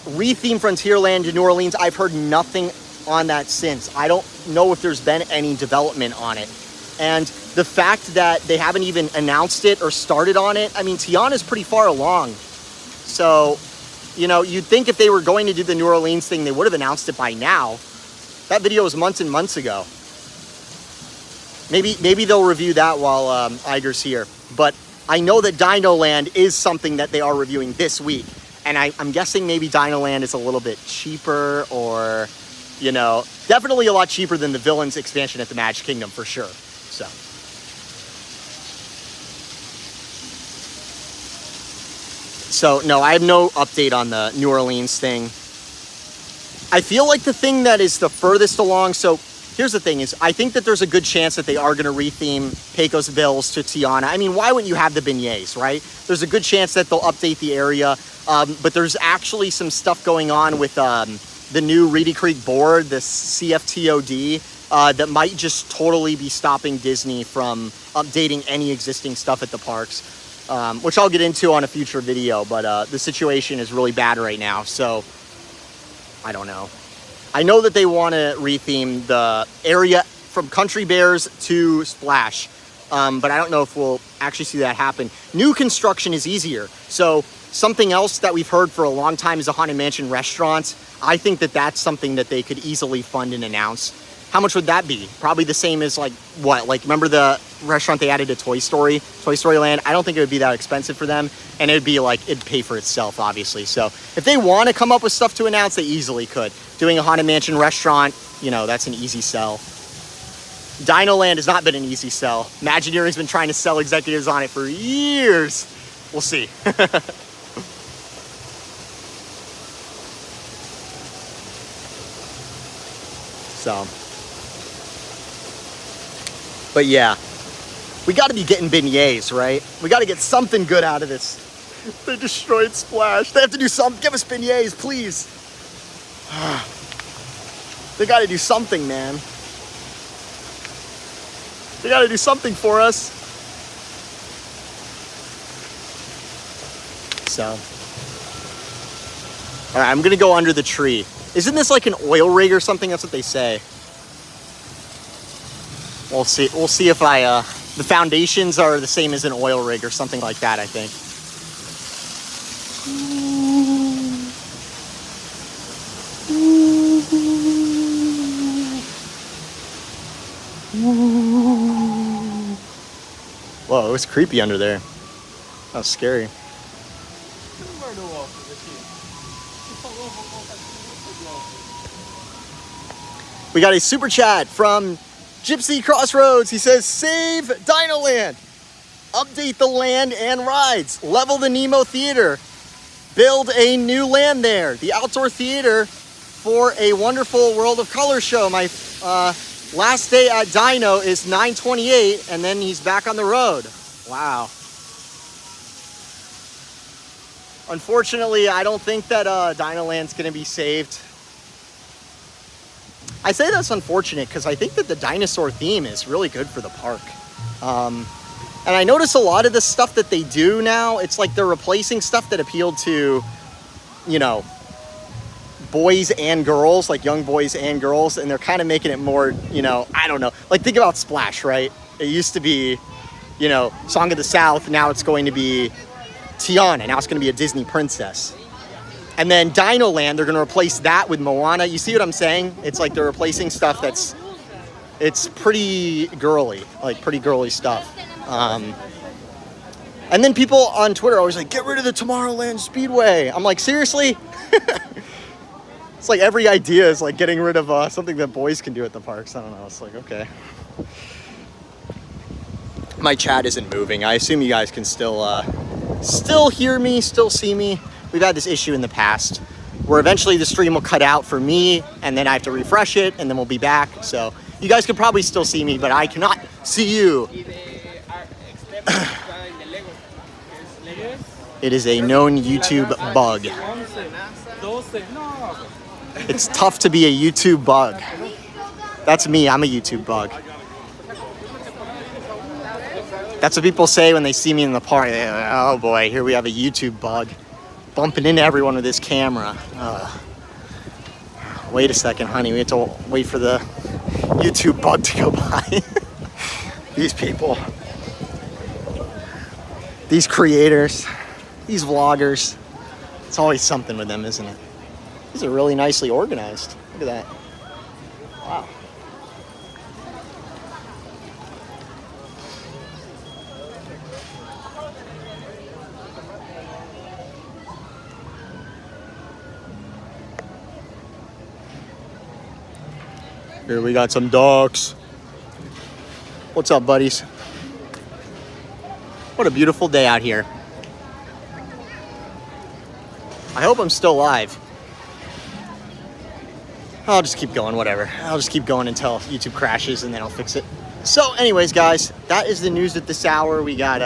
retheme Frontierland to New Orleans, I've heard nothing on that since. I don't know if there's been any development on it. And the fact that they haven't even announced it or started on it, I mean, Tiana's pretty far along. So, you know, you'd think if they were going to do the New Orleans thing, they would have announced it by now. That video was months and months ago. Maybe they'll review that while Iger's here. But I know that Dino Land is something that they are reviewing this week. And I'm guessing maybe Dino Land is a little bit cheaper, or, you know, definitely a lot cheaper than the Villains expansion at the Magic Kingdom for sure. So no, I have no update on the New Orleans thing. I feel like the thing that is the furthest along, so here's the thing is, I think that there's a good chance that they are going to retheme Pecos Bills to Tiana. I mean, why wouldn't you have the beignets, right? There's a good chance that they'll update the area, but there's actually some stuff going on with the new Reedy Creek board, the CFTOD, that might just totally be stopping Disney from updating any existing stuff at the parks, which I'll get into on a future video, but the situation is really bad right now, so I don't know. I know that they want to retheme the area from Country Bears to Splash, but I don't know if we'll actually see that happen. New construction is easier, so something else that we've heard for a long time is a Haunted Mansion restaurant. I think that that's something that they could easily fund and announce. How much would that be? Probably the same as like, what? Like, remember the restaurant they added to Toy Story Land? I don't think it would be that expensive for them. And it'd be like, it'd pay for itself, obviously. So if they want to come up with stuff to announce, they easily could. Doing a Haunted Mansion restaurant, you know, that's an easy sell. Dino Land has not been an easy sell. Imagineering's been trying to sell executives on it for years. We'll see. So, But yeah, we got to be getting beignets, right? We got to get something good out of this. They destroyed Splash. They have to do something. Give us beignets, please. They got to do something, man. They got to do something for us. So, all right, I'm going to go under the tree. Isn't this like an oil rig or something? That's what they say. We'll see. We'll see if the foundations are the same as an oil rig or something like that, I think. Whoa, it was creepy under there. That was scary. We got a super chat from Gypsy Crossroads. He says, save Dinoland. Update the land and rides. Level the Nemo Theater. Build a new land there. The outdoor theater for a wonderful World of Color show. My last day at Dino is 9/28, and then he's back on the road. Wow. Unfortunately, I don't think that Dinoland's going to be saved. I say that's unfortunate because I think that the dinosaur theme is really good for the park. And I notice a lot of the stuff that they do now, it's like they're replacing stuff that appealed to, you know, boys and girls, like young boys and girls, and they're kind of making it more, you know, I don't know. Like, think about Splash, right? It used to be, you know, Song of the South. Now it's going to be Tiana. Now it's going to be a Disney princess. And then Dino Land, they're going to replace that with Moana. You see what I'm saying? It's like they're replacing stuff that's, it's pretty girly, like pretty girly stuff. And then people on Twitter are always like, get rid of the Tomorrowland Speedway. I'm like, seriously? It's like every idea is like getting rid of something that boys can do at the parks. I don't know. It's like, okay. My chat isn't moving. I assume you guys can still hear me, still see me. We've had this issue in the past where eventually the stream will cut out for me and then I have to refresh it and then we'll be back. So you guys can probably still see me, but I cannot see you. It is a known YouTube bug. It's tough to be a YouTube bug. That's me, I'm a YouTube bug. That's what people say when they see me in the park. They're like, oh boy, here we have a YouTube bug. Bumping into everyone with this camera. Wait a second, honey. We have to wait for the YouTube bug to go by. These people. These creators. These vloggers. It's always something with them, isn't it? These are really nicely organized. Look at that. Wow. Here we got some ducks. What's up, buddies? What a beautiful day out here. I hope I'm still live. I'll just keep going, whatever. I'll just keep going until YouTube crashes and then I'll fix it. So anyways, guys, that is the news at this hour. We got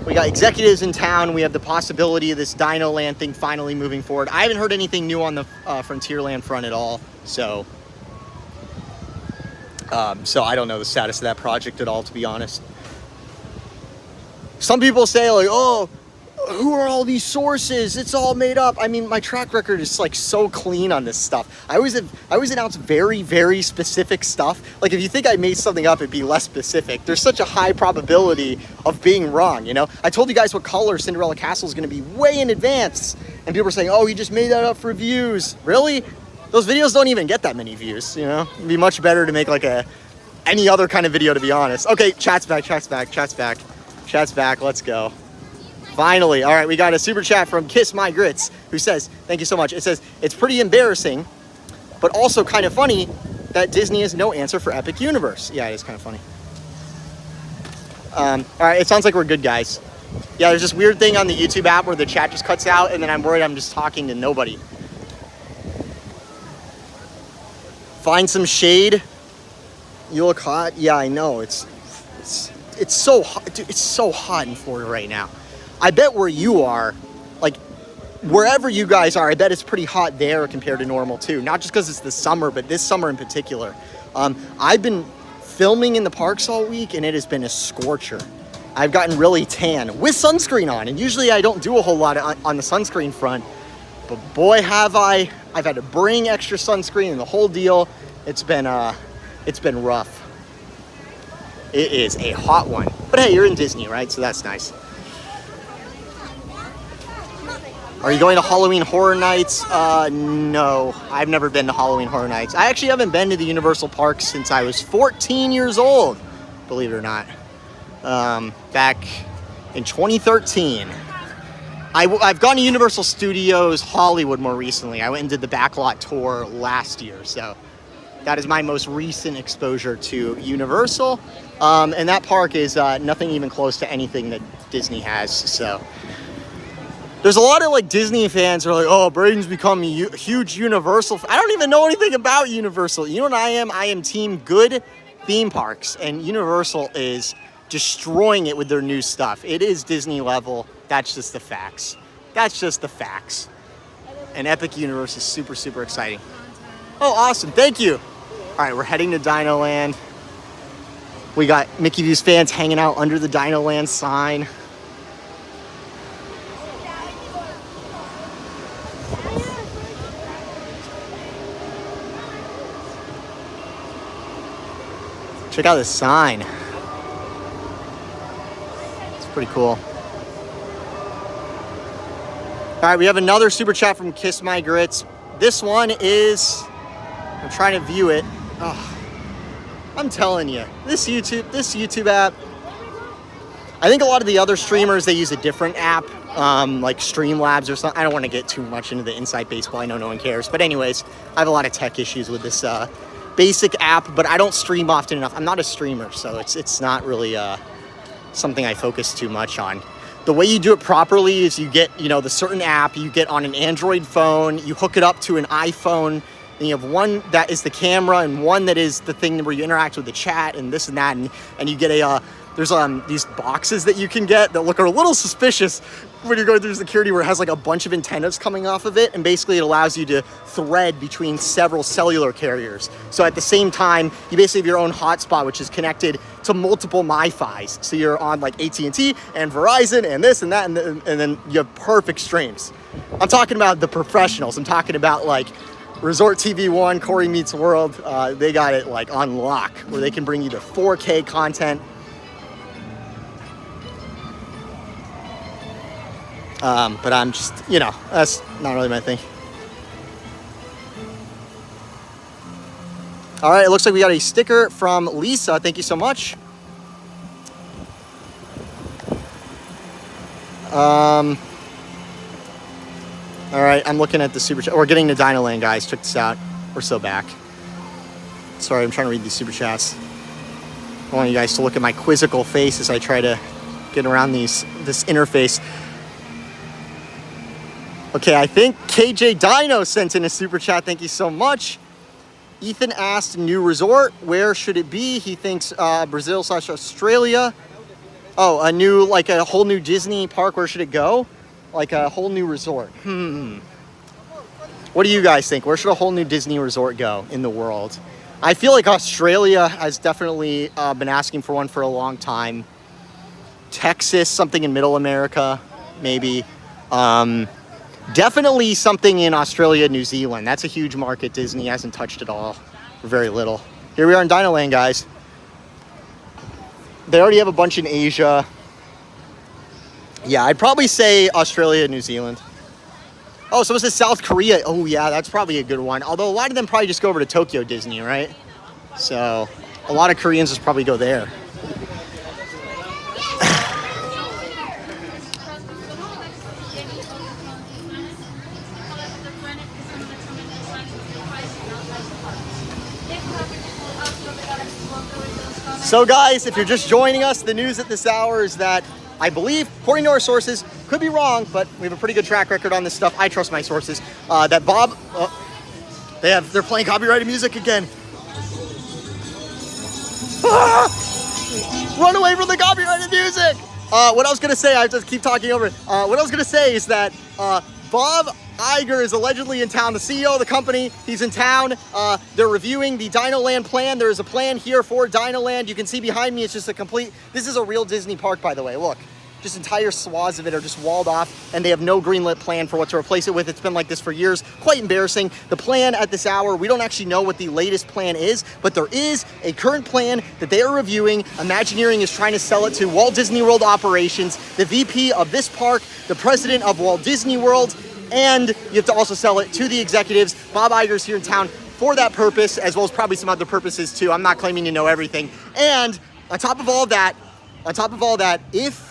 executives in town. We have the possibility of this Dino Land thing finally moving forward. I haven't heard anything new on the Frontierland front at all. So I don't know the status of that project at all, to be honest. Some people say like, oh, who are all these sources? It's all made up. I mean, my track record is like so clean on this stuff. I always announce very, very specific stuff. Like if you think I made something up, it'd be less specific. There's such a high probability of being wrong, you know? I told you guys what color Cinderella Castle is going to be way in advance. And people were saying, oh, you just made that up for views. Really? Those videos don't even get that many views, you know? It'd be much better to make like any other kind of video, to be honest. Okay, chat's back. Let's go. Finally. All right, we got a super chat from Kiss My Grits, who says, thank you so much. It says, it's pretty embarrassing, but also kind of funny that Disney has no answer for Epic Universe. Yeah, it is kind of funny. All right, it sounds like we're good, guys. Yeah, there's this weird thing on the YouTube app where the chat just cuts out, and then I'm worried I'm just talking to nobody. Find some shade. You look hot? Yeah, I know. It's so hot. Dude, it's so hot in Florida right now. I bet where you are, like wherever you guys are, I bet it's pretty hot there compared to normal too. Not just because it's the summer, but this summer in particular. I've been filming in the parks all week and it has been a scorcher. I've gotten really tan with sunscreen on, and usually I don't do a whole lot on the sunscreen front, but boy have I. I've had to bring extra sunscreen and the whole deal. It's been rough. It is a hot one. But hey, you're in Disney, right? So that's nice. Are you going to Halloween Horror Nights? No, I've never been to Halloween Horror Nights. I actually haven't been to the Universal Parks since I was 14 years old, believe it or not. Back in 2013. I've gone to Universal Studios Hollywood more recently. I went and did the backlot tour last year, so that is my most recent exposure to Universal. And that park is nothing even close to anything that Disney has, so. There's a lot of like Disney fans who are like, oh, Brayden's become a huge Universal. I don't even know anything about Universal. You know what I am? I am team good theme parks, and Universal is destroying it with their new stuff. It is Disney level. That's just the facts. That's just the facts. And Epic Universe is super, super exciting. Oh, awesome. Thank you. All right, we're heading to Dino Land. We got Mickey Views fans hanging out under the Dino Land sign. Check out this sign. It's pretty cool. All right, we have another super chat from Kiss My Grits. This one is, I'm trying to view it. Oh, I'm telling you, this YouTube app, I think a lot of the other streamers, they use a different app, like Streamlabs or something. I don't want to get too much into the inside baseball. I know no one cares. But anyways, I have a lot of tech issues with this basic app, but I don't stream often enough. I'm not a streamer, so it's not really something I focus too much on. The way you do it properly is you get, the certain app you get on an Android phone, you hook it up to an iPhone, and you have one that is the camera and one that is the thing where you interact with the chat and this and that, and you get there's these boxes that you can get that look a little suspicious when you're going through security, where it has like a bunch of antennas coming off of it, and basically it allows you to thread between several cellular carriers. So at the same time, you basically have your own hotspot, which is connected to multiple MiFis. So you're on like AT&T and Verizon and this and that, and then you have perfect streams. I'm talking about the professionals. I'm talking about like Resort TV 1, Corey Meets World. They got it like on lock, where they can bring you the 4K content. But I'm just, that's not really my thing. All right, it looks like we got a sticker from Lisa. Thank you so much. All right, I'm looking at the super chat. We're getting to Dino Land, guys. Check this out. We're so back. Sorry, I'm trying to read these super chats. I want you guys to look at my quizzical face as I try to get around this interface. Okay, I think KJ Dino sent in a super chat. Thank you so much. Ethan asked, new resort, where should it be? He thinks Brazil/Australia. Oh, a whole new Disney park. Where should it go? Like a whole new resort. What do you guys think? Where should a whole new Disney resort go in the world? I feel like Australia has definitely been asking for one for a long time. Texas, something in Middle America, maybe. Definitely something in Australia, New Zealand. That's a huge market. Disney hasn't touched at all, or very little. Here we are in Dino Land, guys. They already have a bunch in Asia. Yeah, I'd probably say Australia, New Zealand. Oh, so it says South Korea. Oh, yeah, that's probably a good one. Although a lot of them probably just go over to Tokyo Disney, right? So a lot of Koreans just probably go there. So guys, if you're just joining us, the news at this hour is that I believe, according to our sources, could be wrong, but we have a pretty good track record on this stuff. I trust my sources. That Bob, they're playing copyrighted music again. Run away from the copyrighted music! What I was gonna say, I just keep talking over it. What I was gonna say is that Bob Iger is allegedly in town, the CEO of the company. He's in town. They're reviewing the Dino Land plan. There is a plan here for Dino Land. You can see behind me, it's just a complete, this is a real Disney park, by the way. Look, just entire swaths of it are just walled off, and they have no greenlit plan for what to replace it with. It's been like this for years. Quite embarrassing. The plan at this hour, we don't actually know what the latest plan is, but there is a current plan that they are reviewing. Imagineering is trying to sell it to Walt Disney World Operations, the VP of this park, the president of Walt Disney World, and you have to also sell it to the executives. Bob Iger's here in town for that purpose, as well as probably some other purposes too. I'm not claiming to know everything. And on top of all that, if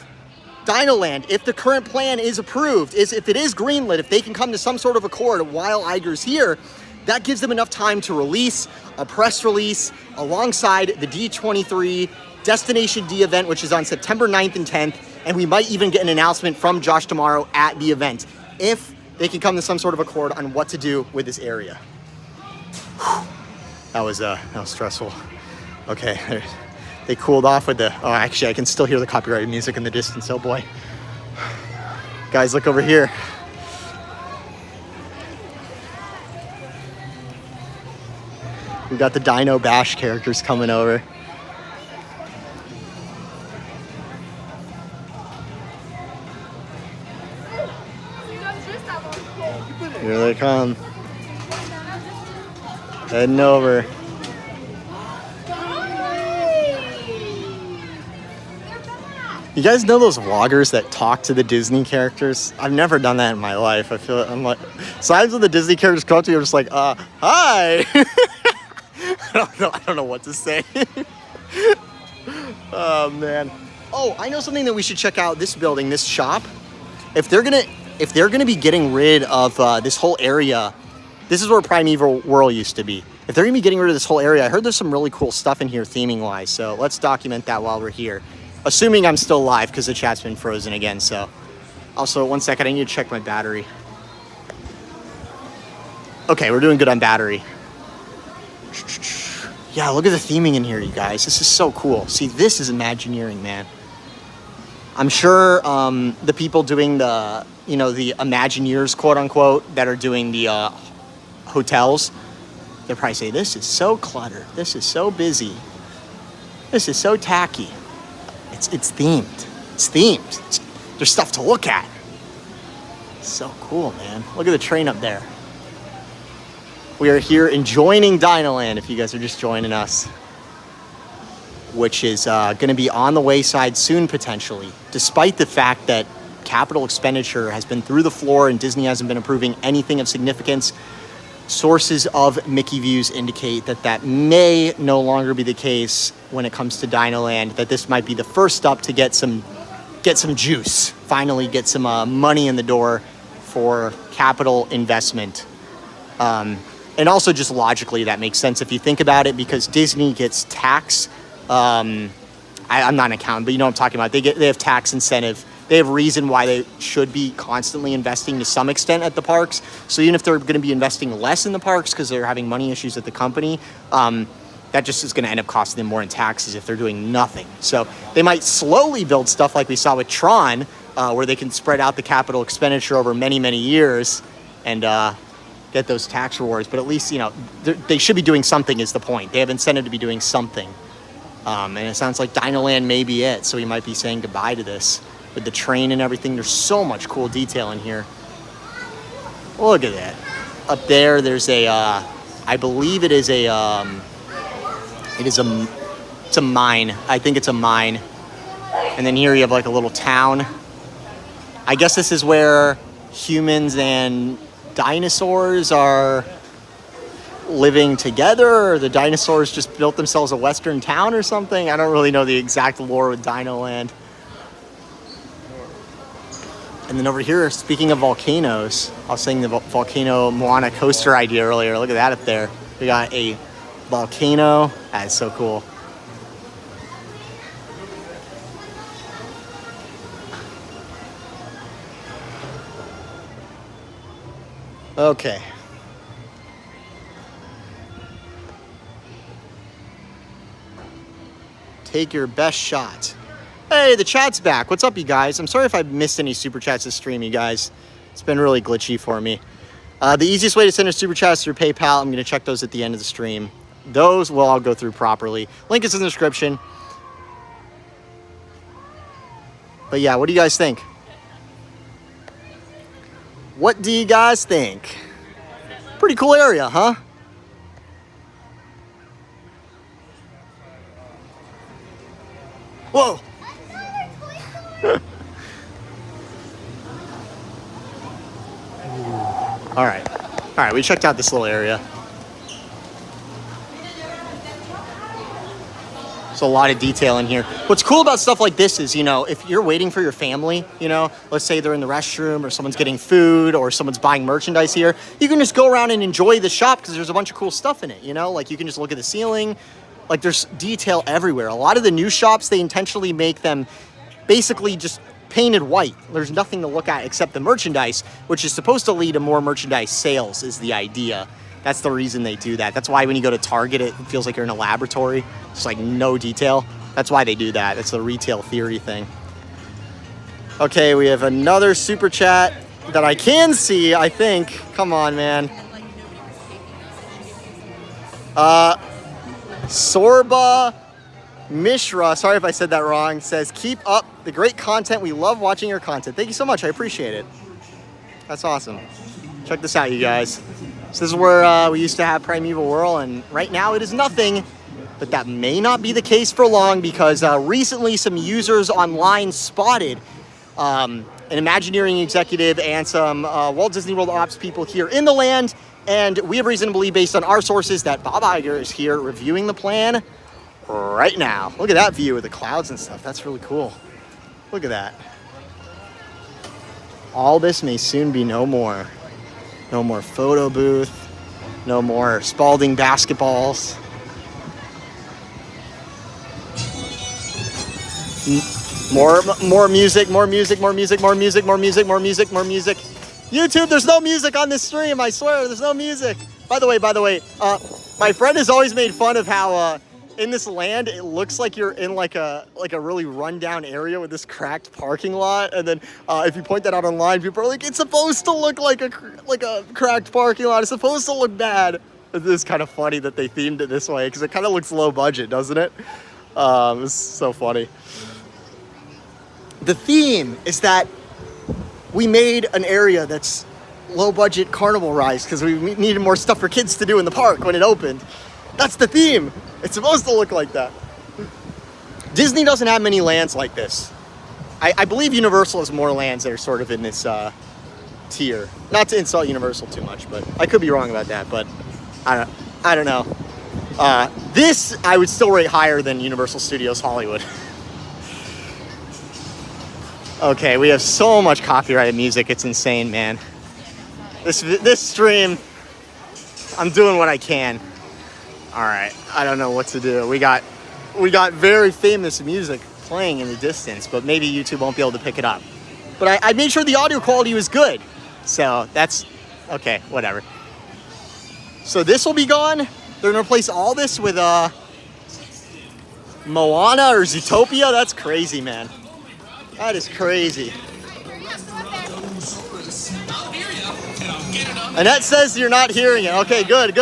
Dino Land, if the current plan is approved, if it is greenlit, if they can come to some sort of accord while Iger's here, that gives them enough time to release a press release alongside the D23 Destination D event, which is on September 9th and 10th, and we might even get an announcement from Josh tomorrow at the event, if they can come to some sort of accord on what to do with this area. Whew. That was stressful. Okay. They cooled off with the, oh, actually, I can still hear the copyrighted music in the distance. Oh boy. Guys, look over here. We got the Dino Bash characters coming over. Here they come. Heading over. You guys know those vloggers that talk to the Disney characters? I've never done that in my life. I feel I'm like, sometimes when the Disney characters come up to you, I'm just like, hi. I don't know what to say. Oh man. Oh, I know something that we should check out. This building, this shop. If they're gonna be getting rid of this whole area, this is where Primeval Whirl used to be. If they're gonna be getting rid of this whole area, I heard there's some really cool stuff in here theming wise. So let's document that while we're here. Assuming I'm still live because the chat's been frozen again. So also, one second, I need to check my battery. Okay, we're doing good on battery. Yeah, look at the theming in here, you guys. This is so cool. See, this is Imagineering, man. I'm sure the people doing the, the Imagineers, quote unquote, that are doing the hotels, they'll probably say, this is so cluttered. This is so busy. This is so tacky. It's themed. It's themed. There's stuff to look at. It's so cool, man. Look at the train up there. We are here enjoying Dino Land, if you guys are just joining us, which is going to be on the wayside soon, potentially, despite the fact that capital expenditure has been through the floor and Disney hasn't been approving anything of significance. Sources of Mickey Views indicate that that may no longer be the case when it comes to Dino Land, that this might be the first step to get some juice, finally get some money in the door for capital investment. And also just logically, that makes sense if you think about it, because Disney gets tax. I'm not an accountant, but you know what I'm talking about. They have tax incentive. They have reason why they should be constantly investing to some extent at the parks. So even if they're going to be investing less in the parks because they're having money issues at the company, that just is going to end up costing them more in taxes if they're doing nothing. So they might slowly build stuff like we saw with Tron, where they can spread out the capital expenditure over many, many years and get those tax rewards. But at least, they should be doing something is the point. They have incentive to be doing something. And it sounds like Dino Land may be it. So we might be saying goodbye to this. With the train and everything, there's so much cool detail in here. Look at that. Up there, there's a, I believe it is a, it's a mine. I think it's a mine. And then here you have like a little town. I guess this is where humans and dinosaurs are living together, or the dinosaurs just built themselves a western town or something. I don't really know the exact lore with Dino Land. And then over here, speaking of volcanoes, I was saying the volcano Moana coaster idea earlier. Look at that up there. We got a volcano. That is so cool. Okay. Take your best shot. Hey, the chat's back. What's up, you guys? I'm sorry if I missed any super chats this stream, you guys. It's been really glitchy for me. The easiest way to send a super chat is through PayPal. I'm going to check those at the end of the stream. Those will all go through properly. Link is in the description. But yeah, what do you guys think? What do you guys think? Pretty cool area, huh? Whoa! All right, we checked out this little area. There's a lot of detail in here. What's cool about stuff like this is, you know, if you're waiting for your family, you know, let's say they're in the restroom or someone's getting food or someone's buying merchandise here, you can just go around and enjoy the shop because there's a bunch of cool stuff in it, you know? Like, you can just look at the ceiling. Like, there's detail everywhere. A lot of the new shops, they intentionally make them basically just painted white. There's nothing to look at except the merchandise, which is supposed to lead to more merchandise sales is the idea. That's the reason they do that. That's why when you go to Target, it feels like you're in a laboratory. It's like no detail. That's why they do that. That's the retail theory thing. Okay, we have another super chat that I can see, I think. Come on, man. Sorba Mishra, sorry if I said that wrong, says, keep up the great content. We love watching your content. Thank you so much. I appreciate it. That's awesome. Check this out, you guys. So this is where we used to have Primeval Whirl, and right now it is nothing, but that may not be the case for long because recently some users online spotted an Imagineering executive and some Walt Disney World ops people here in the land, and we have reason to believe based on our sources that Bob Iger is here reviewing the plan right now. Look at that view of the clouds and stuff. That's really cool. Look at that. All this may soon be no more. No more photo booth. No more Spalding basketballs. More music, more music, more music, more music, more music, more music, more music. YouTube, there's no music on this stream. I swear, there's no music. By the way, my friend has always made fun of how in this land, it looks like you're in like a really rundown area with this cracked parking lot. And then if you point that out online, people are like, it's supposed to look like a cracked parking lot. It's supposed to look bad. It is kind of funny that they themed it this way because it kind of looks low budget, doesn't it? It's so funny. The theme is that we made an area that's low budget carnival rides because we needed more stuff for kids to do in the park when it opened. That's the theme. It's supposed to look like that. Disney doesn't have many lands like this. I believe Universal has more lands that are sort of in this tier. Not to insult Universal too much, but I could be wrong about that, but I don't know. This I would still rate higher than Universal Studios Hollywood. Okay, we have so much copyrighted music, it's insane, man. This stream, I'm doing what I can. All right, I don't know what to do. We got very famous music playing in the distance, but maybe YouTube won't be able to pick it up. But I made sure the audio quality was good. So that's, okay, whatever. So this will be gone. They're gonna replace all this with Moana or Zootopia. That's crazy, man. That is crazy. Annette says you're not hearing it. Okay, good.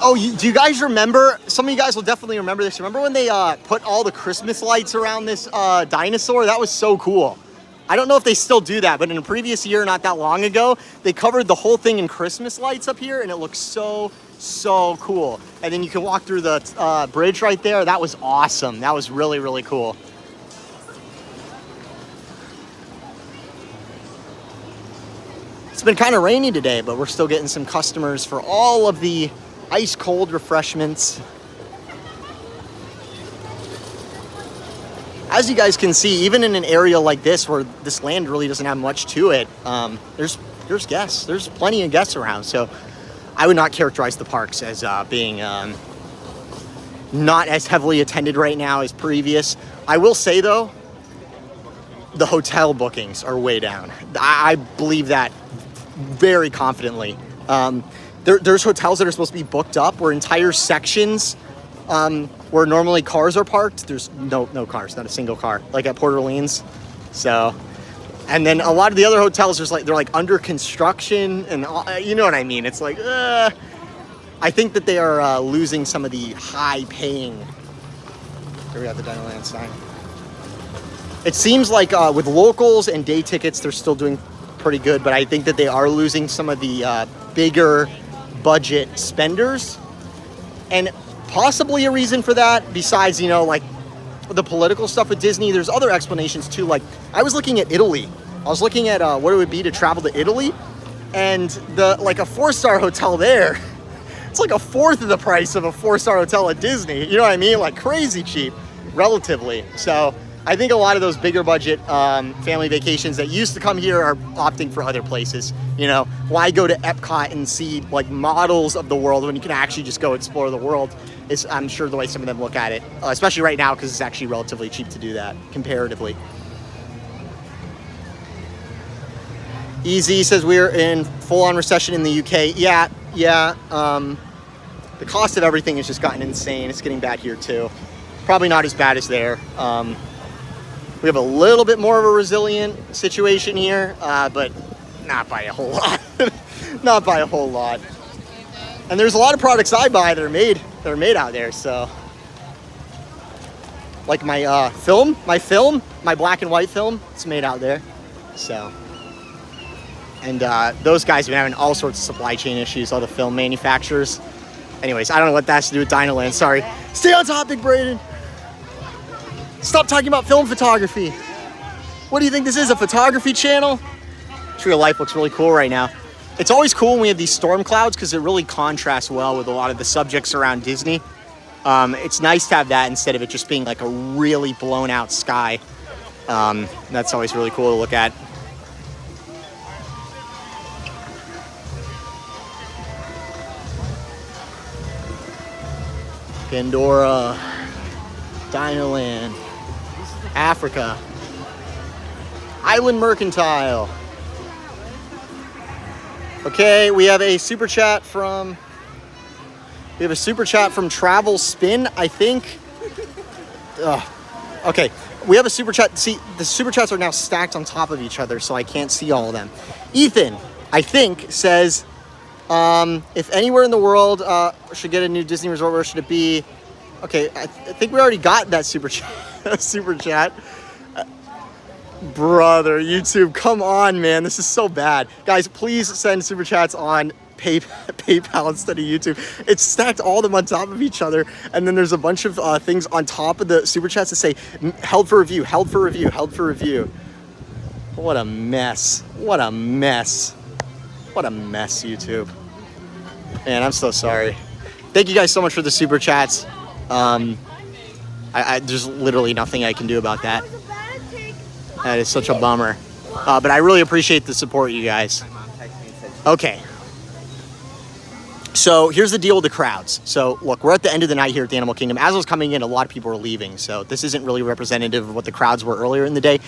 Oh, do you guys remember? Some of you guys will definitely remember this. Remember when they put all the Christmas lights around this dinosaur? That was so cool. I don't know if they still do that, but in a previous year, not that long ago, they covered the whole thing in Christmas lights up here, and it looks so cool. And then you can walk through the bridge right there. That was awesome. That was really cool. It's been kind of rainy today, but we're still getting some customers for all of the ice cold refreshments. As you guys can see, even in an area like this where this land really doesn't have much to it, there's guests. There's plenty of guests around. So I would not characterize the parks as being not as heavily attended right now as previous. I will say though, the hotel bookings are way down. I believe that very confidently. there's hotels that are supposed to be booked up where entire sections where normally cars are parked, there's no cars, not a single car, like at Port Orleans. So, and then a lot of the other hotels, they're like under construction, and you know what I mean. It's like, I think that they are losing some of the high-paying. Here we got the Dino Land sign. It seems like with locals and day tickets, they're still doing pretty good, but I think that they are losing some of the bigger budget spenders, and possibly a reason for that, besides, you know, like the political stuff with Disney, there's other explanations too. Like, I was looking at Italy. I was looking at what it would be to travel to Italy, and a 4-star hotel there, it's like a fourth of the price of a 4-star hotel at Disney. You know what I mean? Like, crazy cheap, relatively. So I think a lot of those bigger budget family vacations that used to come here are opting for other places. You know, why go to Epcot and see like models of the world when you can actually just go explore the world? Is, I'm sure, the way some of them look at it, especially right now, because it's actually relatively cheap to do that comparatively. Easy says we're in full-on recession in the UK. Yeah. The cost of everything has just gotten insane. It's getting bad here too. Probably not as bad as there. We have a little bit more of a resilient situation here, but not by a whole lot. Not by a whole lot. And there's a lot of products I buy that are made out there. So, like my my black and white film, it's made out there. So, and those guys have been having all sorts of supply chain issues, all the film manufacturers. Anyways, I don't know what that has to do with Dino Land. Sorry. Stay on topic, Brayden. Stop talking about film photography. What do you think this is, a photography channel? Tree of Life looks really cool right now. It's always cool when we have these storm clouds because it really contrasts well with a lot of the subjects around Disney. It's nice to have that instead of it just being like a really blown out sky. That's always really cool to look at. Pandora, Dino Land, Africa, Island Mercantile. Okay, we have a super chat from Travel Spin, I think. Okay, we have a super chat. See, the super chats are now stacked on top of each other, so I can't see all of them. Ethan, I think, says, if anywhere in the world should get a new Disney resort, where should it be? Okay, I think we already got that super chat. Brother, YouTube, come on, man. This is so bad. Guys, please send super chats on PayPal instead of YouTube. It's stacked all of them on top of each other, and then there's a bunch of things on top of the super chats that say held for review, held for review, held for review. What a mess. What a mess. What a mess, YouTube. Man, I'm so sorry. Thank you guys so much for the super chats. There's literally nothing I can do about that. That is such a bummer. But I really appreciate the support, you guys. Okay. So here's the deal with the crowds. So look, we're at the end of the night here at the Animal Kingdom. As I was coming in, a lot of people were leaving. So this isn't really representative of what the crowds were earlier in the day.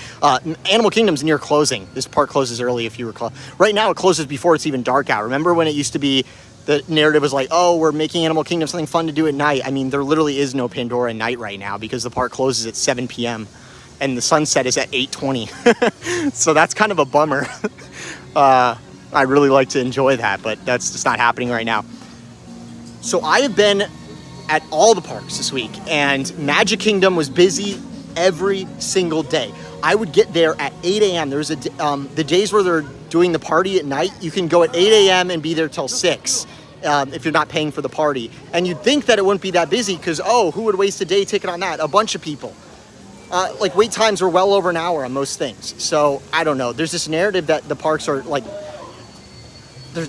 Animal Kingdom's near closing. This park closes early, if you recall. Right now it closes before it's even dark out. Remember when it used to be, the narrative was like, oh, we're making Animal Kingdom something fun to do at night. I mean, there literally is no Pandora at night right now because the park closes at 7 p.m. and the sunset is at 8:20. So that's kind of a bummer. I really like to enjoy that, but that's just not happening right now. So I have been at all the parks this week, and Magic Kingdom was busy every single day. I would get there at 8 a.m. There's the days where they're doing the party at night, you can go at 8 a.m. and be there till 6 if you're not paying for the party. And you'd think that it wouldn't be that busy because, oh, who would waste a day ticket on that? A bunch of people. Like wait times are well over an hour on most things. So I don't know. There's this narrative that the parks are like,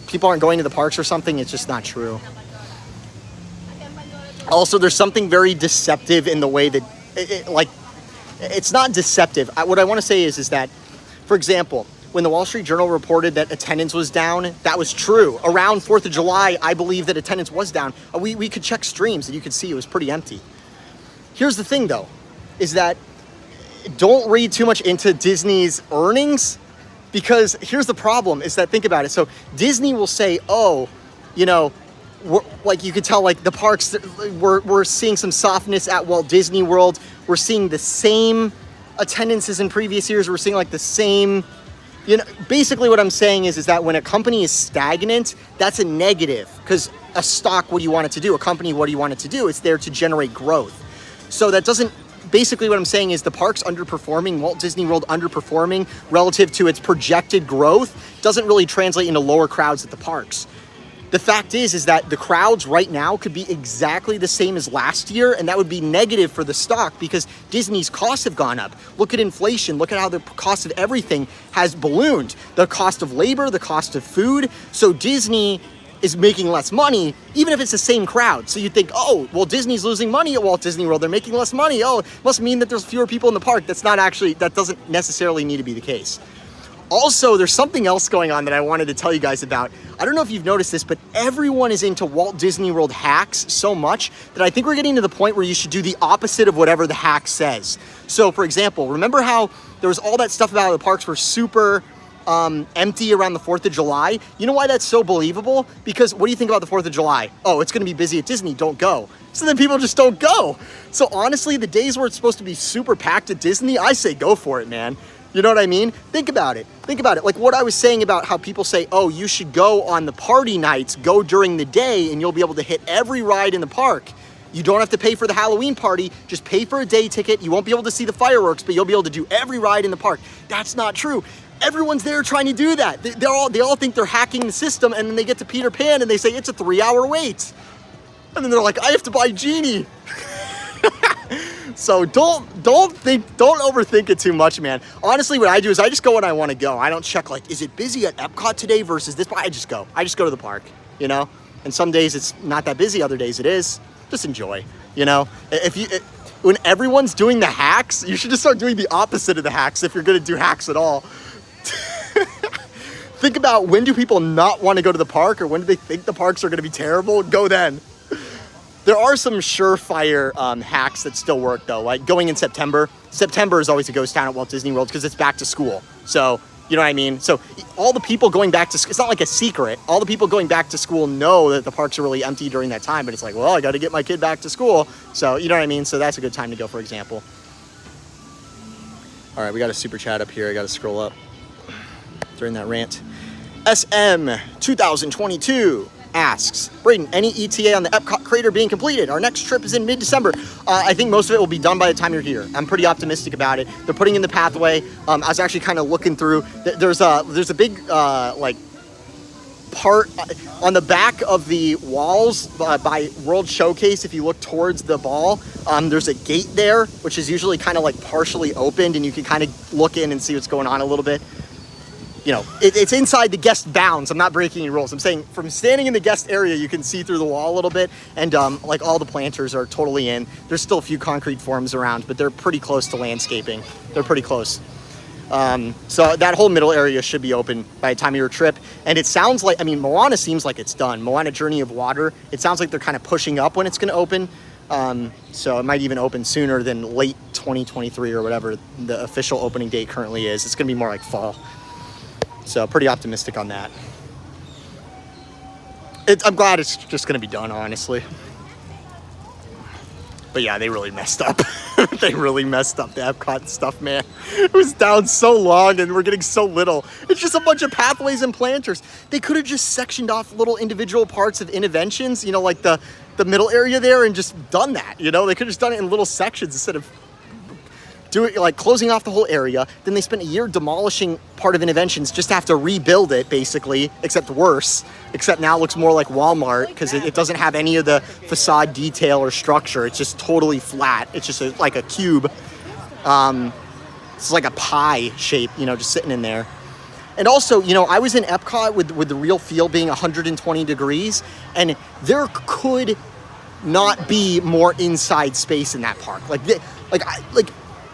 people aren't going to the parks or something. It's just not true. Also, there's something very deceptive in the way that, it's not deceptive. What I want to say is that, for example, when the Wall Street Journal reported that attendance was down, that was true. Around 4th of July, I believe that attendance was down. We could check streams and you could see it was pretty empty. Here's the thing, though, is that don't read too much into Disney's earnings, because here's the problem, is that, think about it. So Disney will say, oh, you know, like you could tell, like the parks, we're seeing some softness at Walt Disney World. We're seeing the same attendances in previous years. We're seeing like the same, you know, basically what I'm saying is that when a company is stagnant, that's a negative, because a stock, what do you want it to do? A company, what do you want it to do? It's there to generate growth. So that doesn't, basically what I'm saying is the park's underperforming, Walt Disney World underperforming relative to its projected growth doesn't really translate into lower crowds at the parks. The fact is that the crowds right now could be exactly the same as last year, and that would be negative for the stock because Disney's costs have gone up. Look at inflation. Look at how the cost of everything has ballooned. The cost of labor, the cost of food. So Disney is making less money, even if it's the same crowd. So you'd think, oh, well, Disney's losing money at Walt Disney World. They're making less money. Oh, it must mean that there's fewer people in the park. That's not actually, that doesn't necessarily need to be the case. Also, there's something else going on that I wanted to tell you guys about. I don't know if you've noticed this, but everyone is into Walt Disney World hacks so much that I think we're getting to the point where you should do the opposite of whatever the hack says. So, for example, remember how there was all that stuff about how the parks were super empty around the 4th of July? You know why that's so believable? Because what do you think about the 4th of July? Oh, it's going to be busy at Disney, don't go. So then people just don't go. So honestly, the days where it's supposed to be super packed at Disney, I say go for it, man. You know what I mean? Think about it. Think about it. Like what I was saying about how people say, oh, you should go on the party nights, go during the day, and you'll be able to hit every ride in the park. You don't have to pay for the Halloween party. Just pay for a day ticket. You won't be able to see the fireworks, but you'll be able to do every ride in the park. That's not true. Everyone's there trying to do that. They all think they're hacking the system, and then they get to Peter Pan and they say it's a 3-hour wait. And then they're like, I have to buy Genie. So don't overthink it too much, man. Honestly, what I do is I just go when I want to go. I don't check like, is it busy at Epcot today versus this? I just go to the park, you know? And some days it's not that busy, other days it is. Just enjoy, you know? When everyone's doing the hacks, you should just start doing the opposite of the hacks if you're gonna do hacks at all. Think about, when do people not want to go to the park, or when do they think the parks are gonna be terrible? Go then. There are some surefire hacks that still work though, like going in September. September is always a ghost town at Walt Disney World because it's back to school. So, you know what I mean? So all the people going back to school, it's not like a secret. All the people going back to school know that the parks are really empty during that time, but it's like, well, I got to get my kid back to school. So, you know what I mean? So that's a good time to go, for example. All right, we got a super chat up here. I got to scroll up during that rant. SM 2022 asks, Brayden, any ETA on the Epcot crater being completed? Our next trip is in mid-December. I think most of it will be done by the time you're here. I'm pretty optimistic about it. They're putting in the pathway. I was actually kind of looking through. There's a big like part on the back of the walls by World Showcase. If you look towards the ball, there's a gate there, which is usually kind of like partially opened, and you can kind of look in and see what's going on a little bit. You know, it's inside the guest bounds. I'm not breaking any rules. I'm saying from standing in the guest area, you can see through the wall a little bit. And like all the planters are totally in. There's still a few concrete forms around, but they're pretty close to landscaping. They're pretty close. So that whole middle area should be open by the time of your trip. And it sounds like, I mean, Moana seems like it's done. Moana Journey of Water, it sounds like they're kind of pushing up when it's going to open. So it might even open sooner than late 2023 or whatever the official opening date currently is. It's going to be more like fall. So pretty optimistic on that. I'm glad it's just going to be done, honestly. But yeah, they really messed up. They really messed up the Epcot stuff, man. It was down so long and we're getting so little. It's just a bunch of pathways and planters. They could have just sectioned off little individual parts of interventions, you know, like the middle area there, and just done that, you know? They could have just done it in little sections instead of like closing off the whole area. Then they spent a year demolishing part of interventions just to have to rebuild it, basically, except worse. Except now it looks more like Walmart because it doesn't have any of the facade detail or structure. It's just totally flat. It's just like a cube. It's like a pie shape, you know, just sitting in there. And also, you know, I was in Epcot with the real feel being 120 degrees, and there could not be more inside space in that park.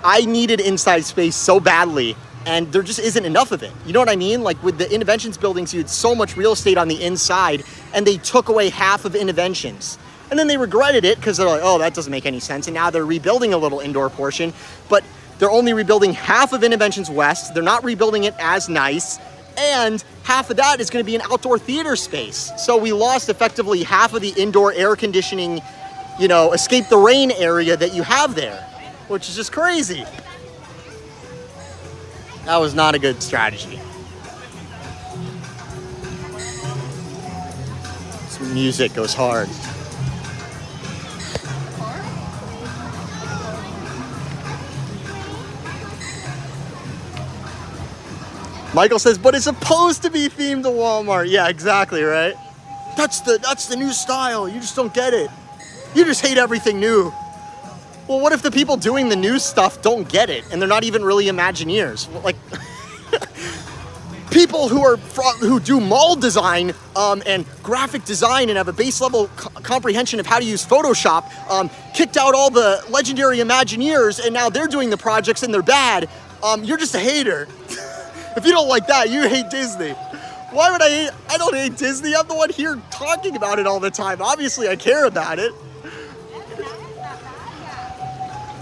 I needed inside space so badly, and there just isn't enough of it. You know what I mean? Like with the Interventions buildings, you had so much real estate on the inside, and they took away half of Interventions. And then they regretted it because they're like, oh, that doesn't make any sense. And now they're rebuilding a little indoor portion, but they're only rebuilding half of Interventions West. They're not rebuilding it as nice, and half of that is going to be an outdoor theater space. So we lost effectively half of the indoor air conditioning, you know, escape the rain area that you have there, which is just crazy. That was not a good strategy. This music goes hard. Michael says, but it's supposed to be themed to Walmart. Yeah, exactly, right? That's the new style. You just don't get it. You just hate everything new. Well, what if the people doing the new stuff don't get it and they're not even really Imagineers? Like, people who do mall design and graphic design and have a base level comprehension of how to use Photoshop kicked out all the legendary Imagineers, and now they're doing the projects and they're bad. You're just a hater. If you don't like that, you hate Disney. Why would I hate? I don't hate Disney. I'm the one here talking about it all the time. Obviously, I care about it.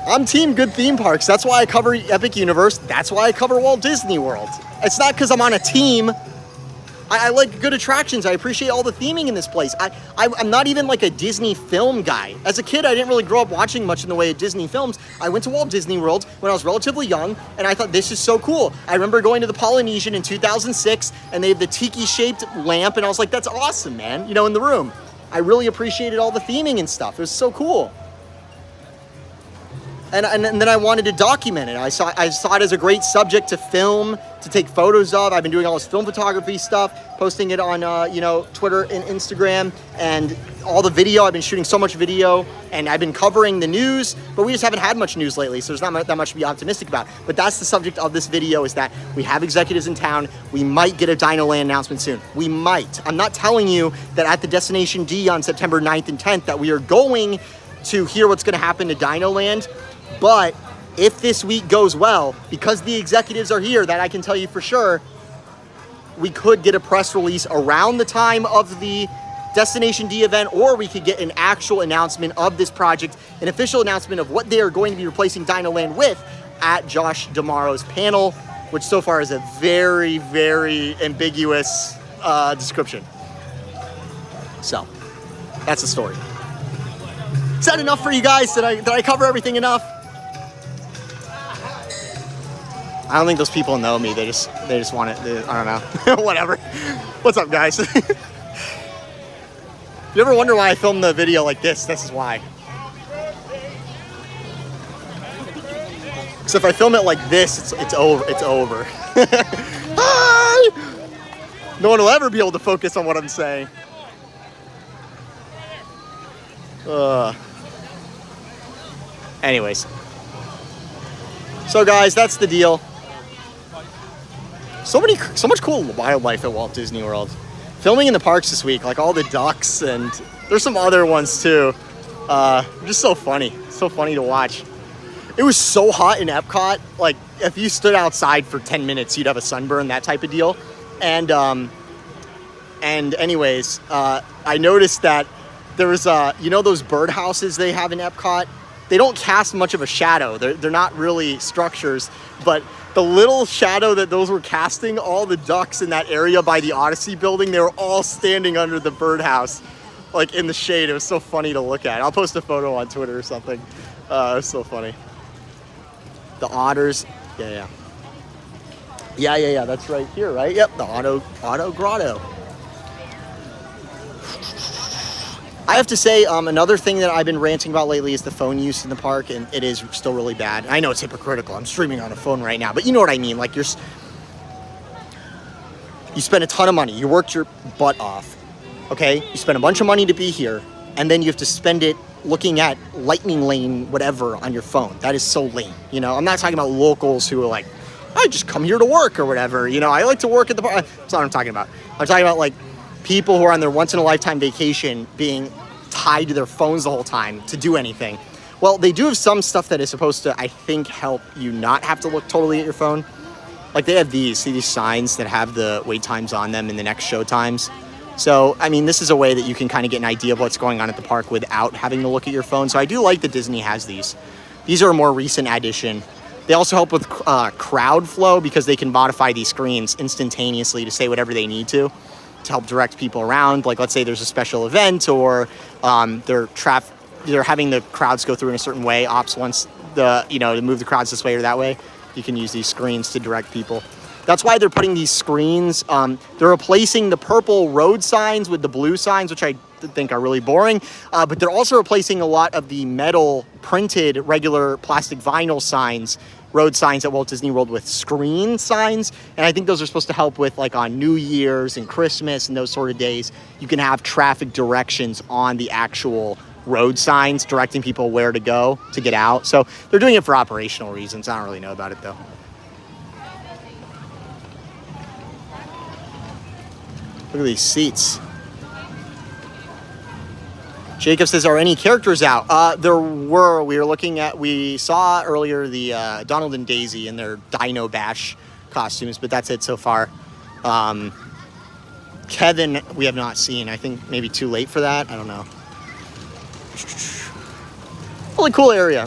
I'm team good theme parks. That's why I cover Epic Universe. That's why I cover Walt Disney World. It's not because I'm on a team. I like good attractions. I appreciate all the theming in this place. I'm not even like a Disney film guy. As a kid, I didn't really grow up watching much in the way of Disney films. I went to Walt Disney World when I was relatively young, and I thought, this is so cool. I remember going to the Polynesian in 2006, and they have the tiki-shaped lamp, and I was like, that's awesome, man, you know, in the room. I really appreciated all the theming and stuff. It was so cool. And then I wanted to document it. I saw it as a great subject to film, to take photos of. I've been doing all this film photography stuff, posting it on you know, Twitter and Instagram, and all the video. I've been shooting so much video, and I've been covering the news, but we just haven't had much news lately, so there's not that much to be optimistic about. But that's the subject of this video, is that we have executives in town. We might get a Dino Land announcement soon. We might. I'm not telling you that at the Destination D on September 9th and 10th that we are going to hear what's going to happen to Dino Land. But if this week goes well, because the executives are here, that I can tell you for sure, we could get a press release around the time of the Destination D event, or we could get an actual announcement of this project, an official announcement of what they are going to be replacing Dino Land with at Josh D'Amaro's panel, which so far is a very, very ambiguous description. So, that's the story. Is that enough for you guys? Did I cover everything enough? I don't think those people know me. They just want it. I don't know. Whatever. What's up, guys? If you ever wonder why I filmed the video like this is why. So if I film it like this, it's over. It's over. Hi! No one will ever be able to focus on what I'm saying. Anyways. So guys, that's the deal. So much cool wildlife at Walt Disney World. Filming in the parks this week, like all the ducks, and there's some other ones too. Just so funny to watch. It was so hot in Epcot, like if you stood outside for 10 minutes, you'd have a sunburn, that type of deal. And anyways, I noticed that there was, you know those birdhouses they have in Epcot? They don't cast much of a shadow. They're not really structures, but the little shadow that those were casting, all the ducks in that area by the Odyssey building, they were all standing under the birdhouse, like in the shade. It was so funny to look at. I'll post a photo on Twitter or something. It was so funny. The otters, yeah, that's right here, right? Yep, the Auto Grotto. I have to say, another thing that I've been ranting about lately is the phone use in the park, and it is still really bad. I know it's hypocritical. I'm streaming on a phone right now, but you know what I mean. Like, you spend a ton of money. You worked your butt off, okay? You spend a bunch of money to be here, and then you have to spend it looking at Lightning Lane, whatever, on your phone. That is so lame, you know? I'm not talking about locals who are like, I just come here to work or whatever. You know, I like to work at the park. That's not what I'm talking about. I'm talking about, like, people who are on their once-in-a-lifetime vacation being tied to their phones the whole time to do anything. Well, they do have some stuff that is supposed to, I think, help you not have to look totally at your phone. Like, they have these signs that have the wait times on them and the next show times. So, I mean, this is a way that you can kind of get an idea of what's going on at the park without having to look at your phone. So I do like that Disney has these. These are a more recent addition. They also help with crowd flow because they can modify these screens instantaneously to say whatever they need to help direct people around. Like, let's say there's a special event, or they're having the crowds go through in a certain way. Ops wants to move the crowds this way or that way. You can use these screens to direct people. That's why they're putting these screens. They're replacing the purple road signs with the blue signs, which I think are really boring. But they're also replacing a lot of the metal printed regular plastic vinyl signs, road signs at Walt Disney World, with screen signs. And I think those are supposed to help with, like, on New Year's and Christmas and those sort of days, you can have traffic directions on the actual road signs directing people where to go to get out. So they're doing it for operational reasons. I don't really know about it though. Look at these seats. Jacob says, are any characters out? We saw earlier the Donald and Daisy in their Dino Bash costumes, but that's it so far. Kevin, we have not seen. I think maybe too late for that. I don't know. Really cool area.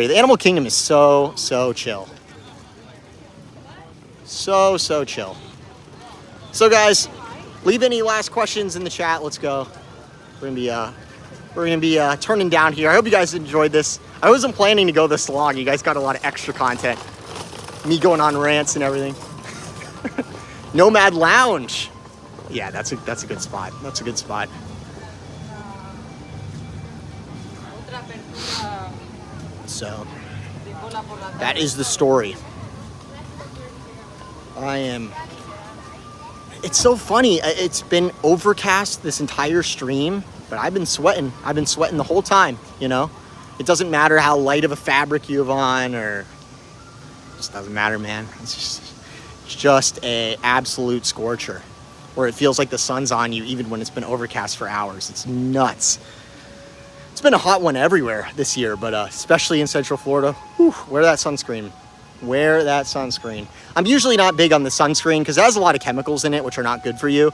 The Animal Kingdom is so chill. So chill. So guys, leave any last questions in the chat. Let's go. We're gonna be turning down here. I hope you guys enjoyed this. I wasn't planning to go this long. You guys got a lot of extra content. Me going on rants and everything. Nomad Lounge. Yeah, that's a good spot. That's a good spot. So that is the story. It's so funny. It's been overcast this entire stream, but I've been sweating. The whole time, you know? It doesn't matter how light of a fabric you have on, or it just doesn't matter, man. It's just a absolute scorcher where it feels like the sun's on you even when it's been overcast for hours. It's nuts. It's been a hot one everywhere this year, but especially in Central Florida. Whew, wear that sunscreen. Wear that sunscreen. I'm usually not big on the sunscreen because it has a lot of chemicals in it, which are not good for you.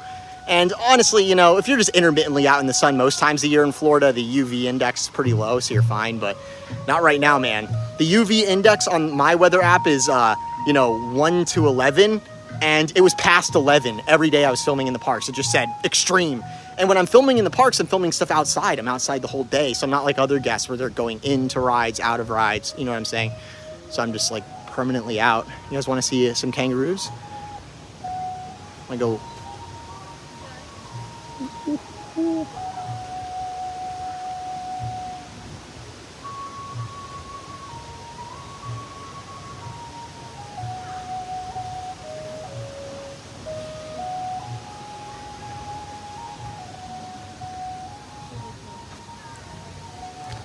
And honestly, you know, if you're just intermittently out in the sun most times a year in Florida, the UV index is pretty low, so you're fine, but not right now, man. The UV index on my weather app is, 1 to 11, and it was past 11 every day I was filming in the parks. It just said extreme. And when I'm filming in the parks, I'm filming stuff outside. I'm outside the whole day, so I'm not like other guests where they're going into rides, out of rides, you know what I'm saying? So I'm just like permanently out. You guys want to see some kangaroos? I go.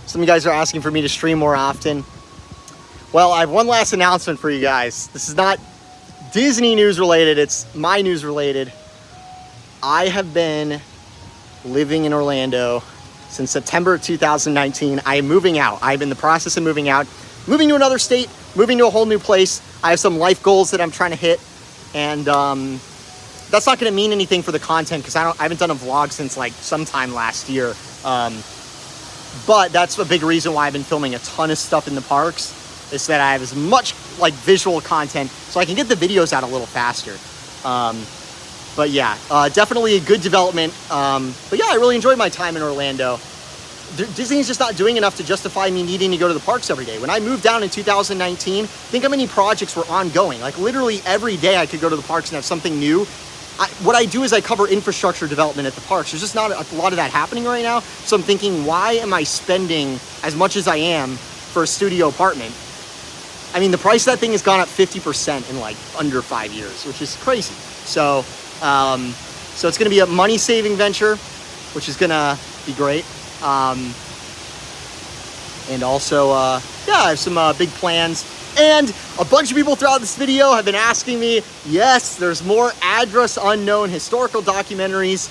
Some of you guys are asking for me to stream more often. Well, I have one last announcement for you guys. This is not Disney news related, it's my news related. I have been living in Orlando since September of 2019. I am moving out. I'm in the process of moving out, moving to another state, moving to a whole new place. I have some life goals that I'm trying to hit, and that's not gonna mean anything for the content because I haven't done a vlog since like sometime last year. But that's a big reason why I've been filming a ton of stuff in the parks, is that I have as much like visual content so I can get the videos out a little faster. But yeah, definitely a good development. But yeah, I really enjoyed my time in Orlando. Disney's just not doing enough to justify me needing to go to the parks every day. When I moved down in 2019, think how many projects were ongoing. Like literally every day I could go to the parks and have something new. What I do is I cover infrastructure development at the parks. There's just not a lot of that happening right now. So I'm thinking, why am I spending as much as I am for a studio apartment? I mean, the price of that thing has gone up 50% in like under 5 years, which is crazy. So, so it's going to be a money-saving venture, which is going to be great. And also, yeah, I have some big plans. And a bunch of people throughout this video have been asking me, yes, there's more address unknown historical documentaries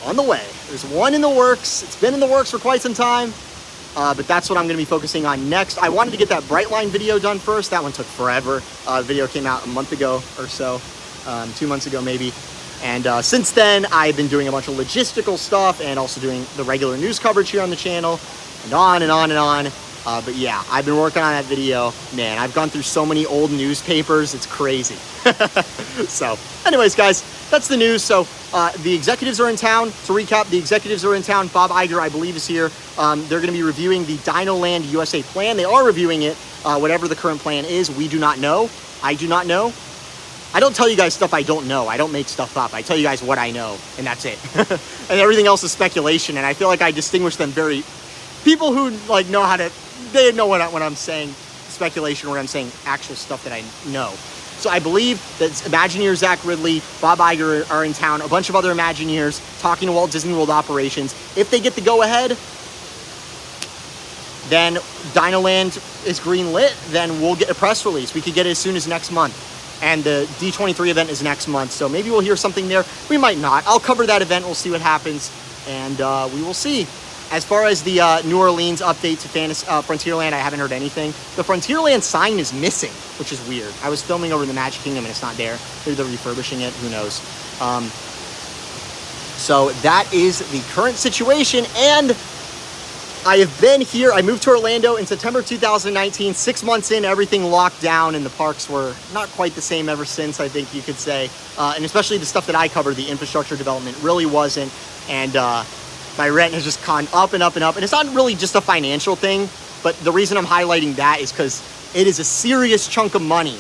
on the way. There's one in the works. It's been in the works for quite some time, but that's what I'm going to be focusing on next. I wanted to get that Brightline video done first. That one took forever. The video came out a month ago or so, 2 months ago maybe. And since then, I've been doing a bunch of logistical stuff and also doing the regular news coverage here on the channel, and on and on and on. But yeah, I've been working on that video. Man, I've gone through so many old newspapers, it's crazy. So anyways, guys, that's the news. So the executives are in town. To recap, the executives are in town. Bob Iger, I believe, is here. They're going to be reviewing the Dino Land USA plan. They are reviewing it, whatever the current plan is. We do not know. I do not know. I don't tell you guys stuff I don't know. I don't make stuff up. I tell you guys what I know, and that's it. And everything else is speculation, and I feel like I distinguish them very... People who like know how to... They know when I'm saying speculation, or I'm saying actual stuff that I know. So I believe that Imagineer Zach Ridley, Bob Iger are in town, a bunch of other Imagineers talking to Walt Disney World operations. If they get the go-ahead, then Dino Land is green lit, then we'll get a press release. We could get it as soon as next month. And the D23 event is next month, so maybe we'll hear something there. We might not. I'll cover that event. We'll see what happens, and we will see. As far as the New Orleans update to Frontierland, I haven't heard anything. The Frontierland sign is missing, which is weird. I was filming over in the Magic Kingdom, and it's not there. Maybe they're refurbishing it. Who knows? So that is the current situation, and I have been here. I moved to Orlando in September 2019, 6 months in, everything locked down, and the parks were not quite the same ever since, I think you could say. And especially the stuff that I covered, the infrastructure development, really wasn't. And my rent has just gone up and up and up. And it's not really just a financial thing, but the reason I'm highlighting that is because it is a serious chunk of money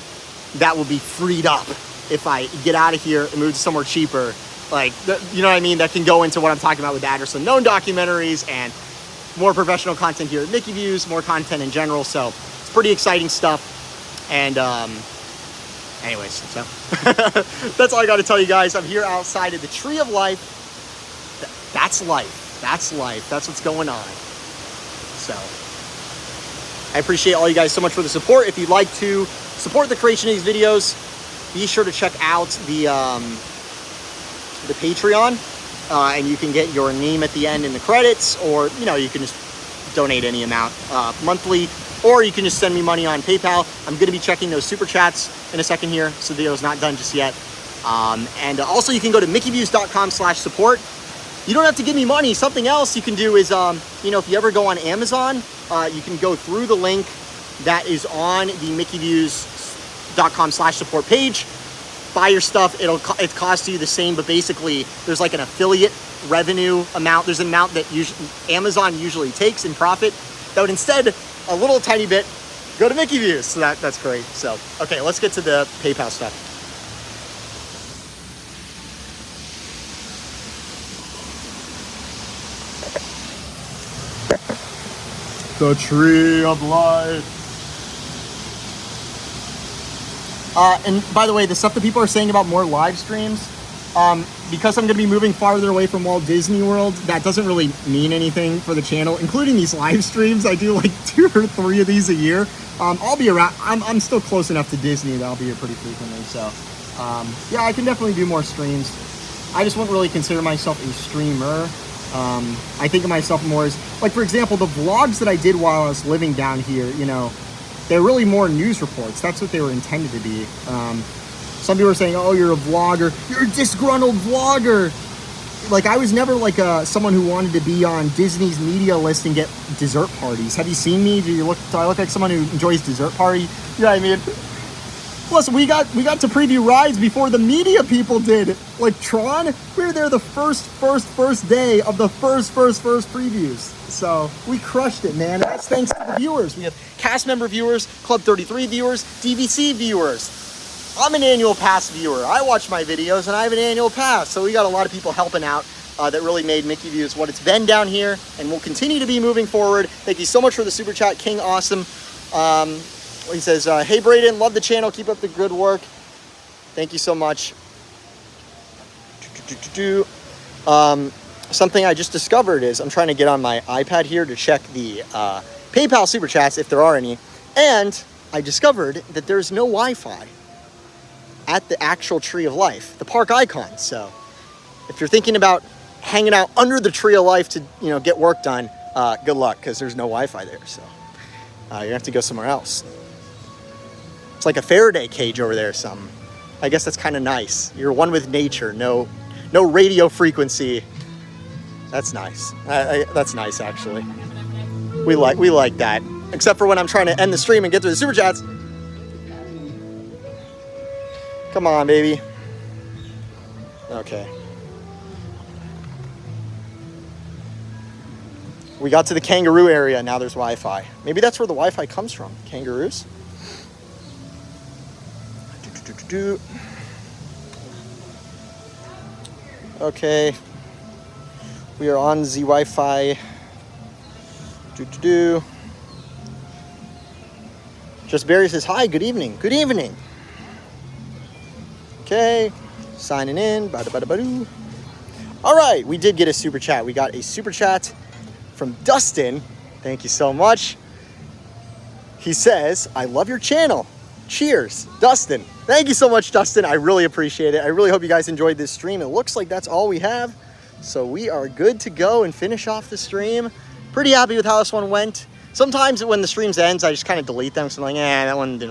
that will be freed up if I get out of here and move to somewhere cheaper. Like, you know what I mean? That can go into what I'm talking about with the Address Unknown documentaries and more professional content here at Mickey Views, more content in general. So it's pretty exciting stuff. And anyways, so that's all I got to tell you guys. I'm here outside of the Tree of Life. That's life. That's life. That's what's going on. So I appreciate all you guys so much for the support. If you'd like to support the creation of these videos, be sure to check out the Patreon. And you can get your name at the end in the credits, or, you know, you can just donate any amount monthly, or you can just send me money on PayPal. I'm going to be checking those super chats in a second here, so the video's not done just yet. And also you can go to mickeyviews.com/support. You don't have to give me money. Something else you can do is, you know, if you ever go on Amazon, you can go through the link that is on the mickeyviews.com/support page. Buy your stuff. It costs you the same, but basically there's like an affiliate revenue amount. There's an amount that Amazon usually takes in profit that would instead a little tiny bit go to Mickey Views. So that's great. So okay, let's get to the PayPal stuff. The Tree of Life. And by the way, the stuff that people are saying about more live streams, because I'm going to be moving farther away from Walt Disney World, that doesn't really mean anything for the channel, including these live streams. I do like 2 or 3 of these a year. I'll be around. I'm still close enough to Disney that I'll be here pretty frequently. So, yeah, I can definitely do more streams. I just wouldn't really consider myself a streamer. I think of myself more as, like, for example, the vlogs that I did while I was living down here, you know, they're really more news reports. That's what they were intended to be. Some people are saying, oh, you're a vlogger. You're a disgruntled vlogger. Like, I was never like someone who wanted to be on Disney's media list and get dessert parties. Have you seen me? Do I look like someone who enjoys dessert party? You know what I mean? Plus, we got to preview rides before the media people did. Like Tron, we were there the first day of the first previews. So we crushed it, man. And that's thanks to the viewers. We have cast member viewers, Club 33 viewers, DVC viewers. I'm an annual pass viewer. I watch my videos and I have an annual pass. So we got a lot of people helping out that really made Mickey Views what it's been down here and will continue to be moving forward. Thank you so much for the super chat, King Awesome. He says, hey, Brayden, love the channel. Keep up the good work. Thank you so much. Something I just discovered is I'm trying to get on my iPad here to check the PayPal super chats, if there are any. And I discovered that there's no Wi-Fi at the actual Tree of Life, the park icon. So if you're thinking about hanging out under the Tree of Life to, you know, get work done, good luck, because there's no Wi-Fi there. So you have to go somewhere else. It's like a Faraday cage over there or something. I guess that's kind of nice. You're one with nature. No radio frequency. That's nice. That's nice, actually. We like that. except for when I'm trying to end the stream and get through the super chats. Come on, baby. Okay. We got to the kangaroo area. Now there's Wi-Fi. Maybe that's where the Wi-Fi comes from. Kangaroos. Okay. We are on the Wi-Fi. Just Barry says, hi, good evening. Good evening. Okay. Signing in. Bada. All right. We did get a super chat. We got a super chat from Dustin. Thank you so much. He says, I love your channel. Cheers, Dustin. Thank you so much, Dustin. I really appreciate it. I really hope you guys enjoyed this stream. It looks like that's all we have. So we are good to go and finish off the stream. Pretty happy with how this one went. Sometimes when the streams ends, I just kind of delete them. So I'm like, that wasn't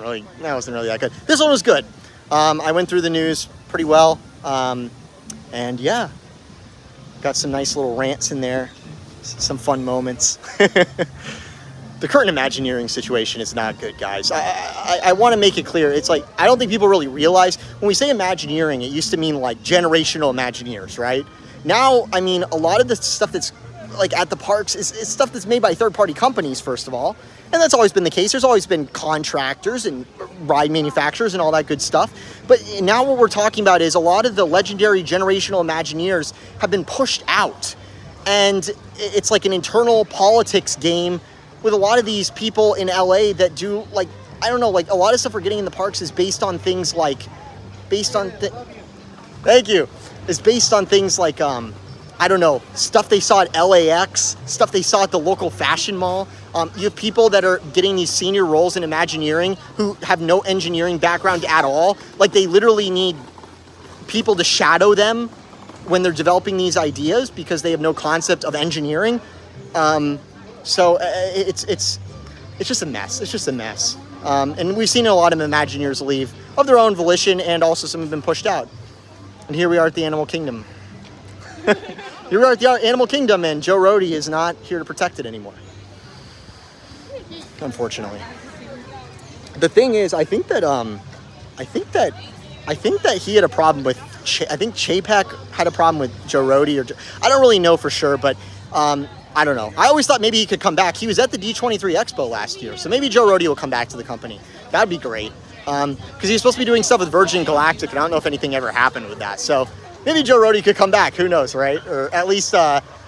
really that good. This one was good. I went through the news pretty well. And yeah, got some nice little rants in there. Some fun moments. The current Imagineering situation is not good, guys. I want to make it clear. It's like, I don't think people really realize when we say Imagineering, it used to mean like generational Imagineers, right? Now, I mean, a lot of the stuff that's like at the parks is stuff that's made by third-party companies, first of all. And that's always been the case. There's always been contractors and ride manufacturers and all that good stuff. But now what we're talking about is a lot of the legendary generational Imagineers have been pushed out. And it's like an internal politics game with a lot of these people in LA that do, like, I don't know, like a lot of stuff we're getting in the parks is based on things like, thank you, is based on things like, I don't know, stuff they saw at LAX, stuff they saw at the local fashion mall. You have people that are getting these senior roles in Imagineering who have no engineering background at all. Like, they literally need people to shadow them when they're developing these ideas because they have no concept of engineering. So it's just a mess. It's just a mess. And we've seen a lot of Imagineers leave of their own volition, and also some have been pushed out. And here we are at the Animal Kingdom. Here we are at the Animal Kingdom, and Joe Rohde is not here to protect it anymore. Unfortunately. The thing is, I think that he had a problem with, I think Chapek had a problem with Joe Rohde, or I don't really know for sure, but I don't know. I always thought maybe he could come back. He was at the D23 Expo last year, so maybe Joe Rohde will come back to the company. That'd be great. Because he was supposed to be doing stuff with Virgin Galactic, and I don't know if anything ever happened with that. So maybe Joe Rohde could come back. Who knows, right? Or at least,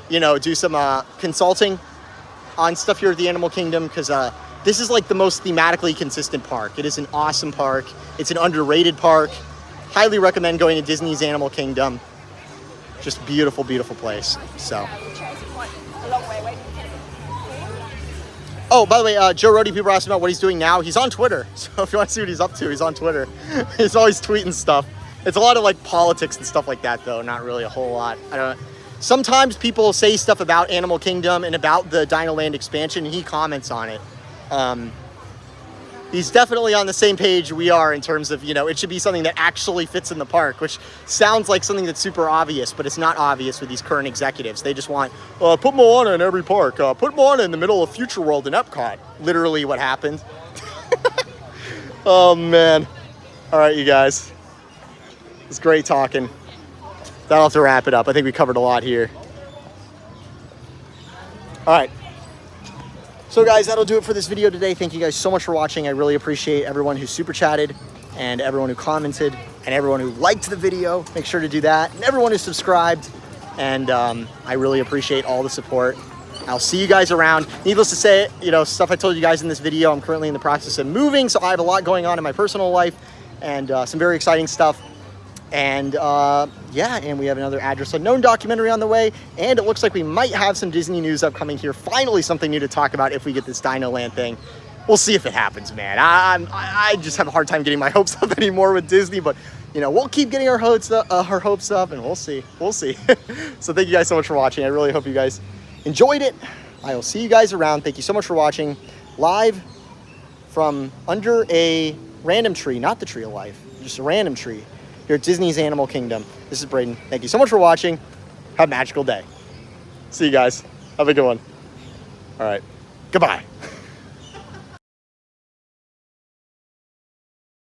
do some consulting on stuff here at the Animal Kingdom, because this is like the most thematically consistent park. It is an awesome park. It's an underrated park. Highly recommend going to Disney's Animal Kingdom. Just beautiful, beautiful place. So. Oh, by the way, Joe Rohde, people are asking about what he's doing now. He's on Twitter. So if you want to see what he's up to, he's on Twitter. He's always tweeting stuff. It's a lot of like politics and stuff like that, though. Not really a whole lot. I don't know. Sometimes people say stuff about Animal Kingdom and about the Dino Land expansion, and he comments on it. He's definitely on the same page we are in terms of, it should be something that actually fits in the park, which sounds like something that's super obvious, but it's not obvious with these current executives. They just want, put Moana in every park. Put Moana in the middle of Future World in Epcot. Literally what happened. Oh, man. All right, you guys. It's great talking. That'll have to wrap it up. I think we covered a lot here. All right. So guys, that'll do it for this video today. Thank you guys so much for watching. I really appreciate everyone who super chatted, and everyone who commented, and everyone who liked the video. Make sure to do that. And everyone who subscribed. And I really appreciate all the support. I'll see you guys around. Needless to say, stuff I told you guys in this video, I'm currently in the process of moving, so I have a lot going on in my personal life, and some very exciting stuff. And and we have another Address Unknown documentary on the way, and it looks like we might have some Disney news upcoming here. Finally, something new to talk about if we get this Dino Land thing. We'll see if it happens, man. I just have a hard time getting my hopes up anymore with Disney, but we'll keep getting our hopes up, and we'll see. So thank you guys so much for watching. I really hope you guys enjoyed it. I will see you guys around. Thank you so much for watching live from under a random tree, not the tree of life, just a random tree. Here at Disney's Animal Kingdom. This is Brayden. Thank you so much for watching. Have a magical day. See you guys. Have a good one. All right. Goodbye.